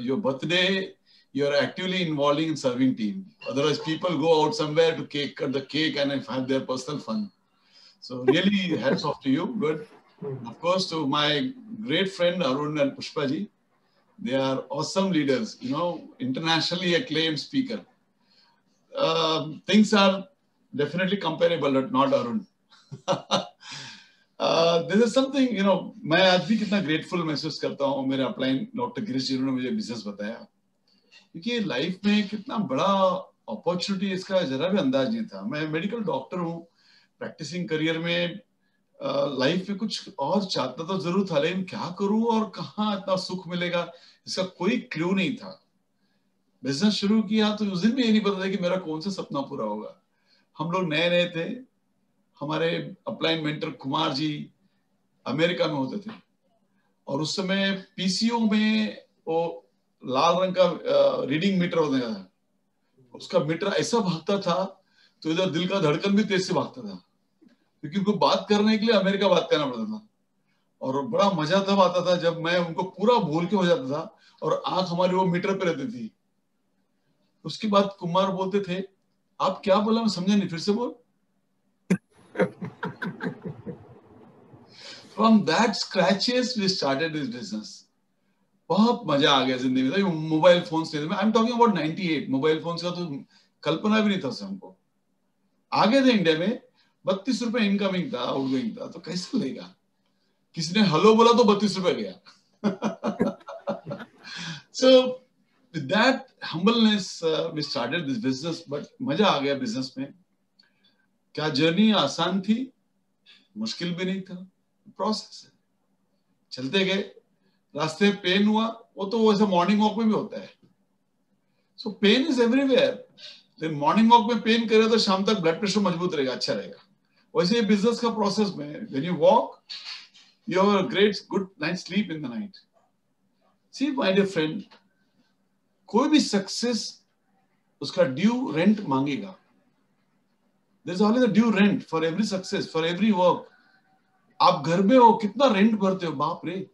your birthday you are actively involving in serving team. Otherwise, people go out somewhere to cut the cake and have their personal fun. So really, hats off to you. Good. Of course, to my great friend Arun and Pushpa ji, they are awesome leaders. You know, internationally acclaimed speaker. Things are definitely comparable, but not Arun. This is something, you know, मैं आज भी कितना grateful महसूस करता हूँ मेरे upline doctor Girish जी ने मुझे बिजनेस बताया, क्योंकि लाइफ में कितना बड़ा अपॉर्चुनिटी इसका जरा भी अंदाज नहीं था। मैं मेडिकल डॉक्टर हूँ, प्रैक्टिसिंग करियर में लाइफ में कुछ और चाहता तो जरूर था, लेकिन क्या करूँ और कहाँ इतना सुख मिलेगा इसका कोई क्लू नहीं था। बिजनेस शुरू किया तो उस दिन भी ये नहीं पता था कि मेरा कौन सा सपना पूरा होगा। हम लोग नए नए थे, हमारे upline mentor Kumar ji America में होते थे और उस समय पीसीओ में वो लाल रंग का रीडिंग मीटर होता था, उसका मीटर ऐसा भागता था तो इधर दिल का धड़कन भी तेज से भागता था, क्योंकि उनको बात करने के लिए अमेरिका बात करना पड़ता था। और बड़ा मजा तब आता था जब मैं उनको पूरा भूल के हो जाता था और आंख हमारी वो मीटर पे रहती थी। उसके बाद कुमार बोलते थे, आप क्या बोला मैं समझा नहीं, फिर से बोल। From that scratches we started this business. बहुत मजा आ गया जिंदगी में। मोबाइल फोन्स थे, I am talking about 98। Mobile phones का तो कल्पना भी नहीं था हमको। आगे थे इंडिया में 32 रुपए इनकमिंग था, आउटगोइंग था, तो कैसे लेगा? किसी ने हेलो बोला तो 32 रुपए गया। So with that humbleness we started this business, but मजा आ गया बिजनेस में। क्या जर्नी आसान थी? मुश्किल भी नहीं था, प्रोसेस है। चलते गए, रास्ते में पेन हुआ, वो तो वैसे मॉर्निंग वॉक में भी होता है। सो पेन इज एवरीवेयर, लेकिन मॉर्निंग वॉक में पेन करे तो शाम तक ब्लड प्रेशर मजबूत रहेगा, अच्छा रहेगा। वैसे ये बिजनेस का प्रोसेस में when you walk you have a great good night sleep in the night. See my dear friend, कोई भी सक्सेस उसका ड्यू रेंट मांगेगा। There is always a due rent for every success, for every work. आप घर में हो, कितना rent भरते हो, बाप रे।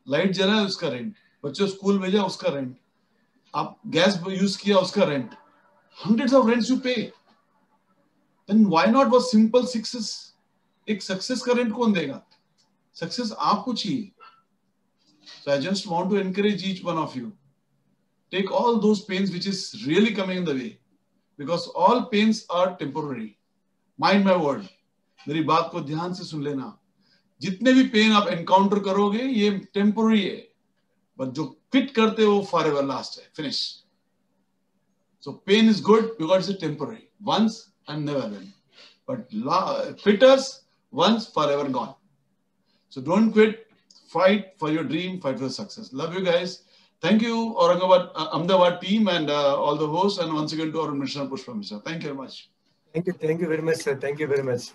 लाइट जला है उसका रेंट, बच्चों स्कूल भेजा उसका रेंट, आप गैस यूज किया उसका rent, hundreds of rents you pay. Then why not was simple success? एक सक्सेस का रेंट कौन देगा? सक्सेस आपको चाहिए। So I just want to encourage each one of you, take all those pains which is really coming in the way, because all pains are temporary. Mind my word, मेरी बात को ध्यान से सुन लेना। जितने भी पेन आप एनकाउंटर करोगे ये टेम्पोररी है, बट जो क्विट करते हो फॉर एवर लास्ट है, finish. So pain is good because it's temporary, once and never again, but quitters once for ever gone. So don't quit, fight for your dream, fight for success. Love you guys. Thank you Aurangabad, Ahmedabad team and all the hosts, and once again to our Mr. Pushpa Mishra. Thank you very much. Thank you very much sir, thank you very much.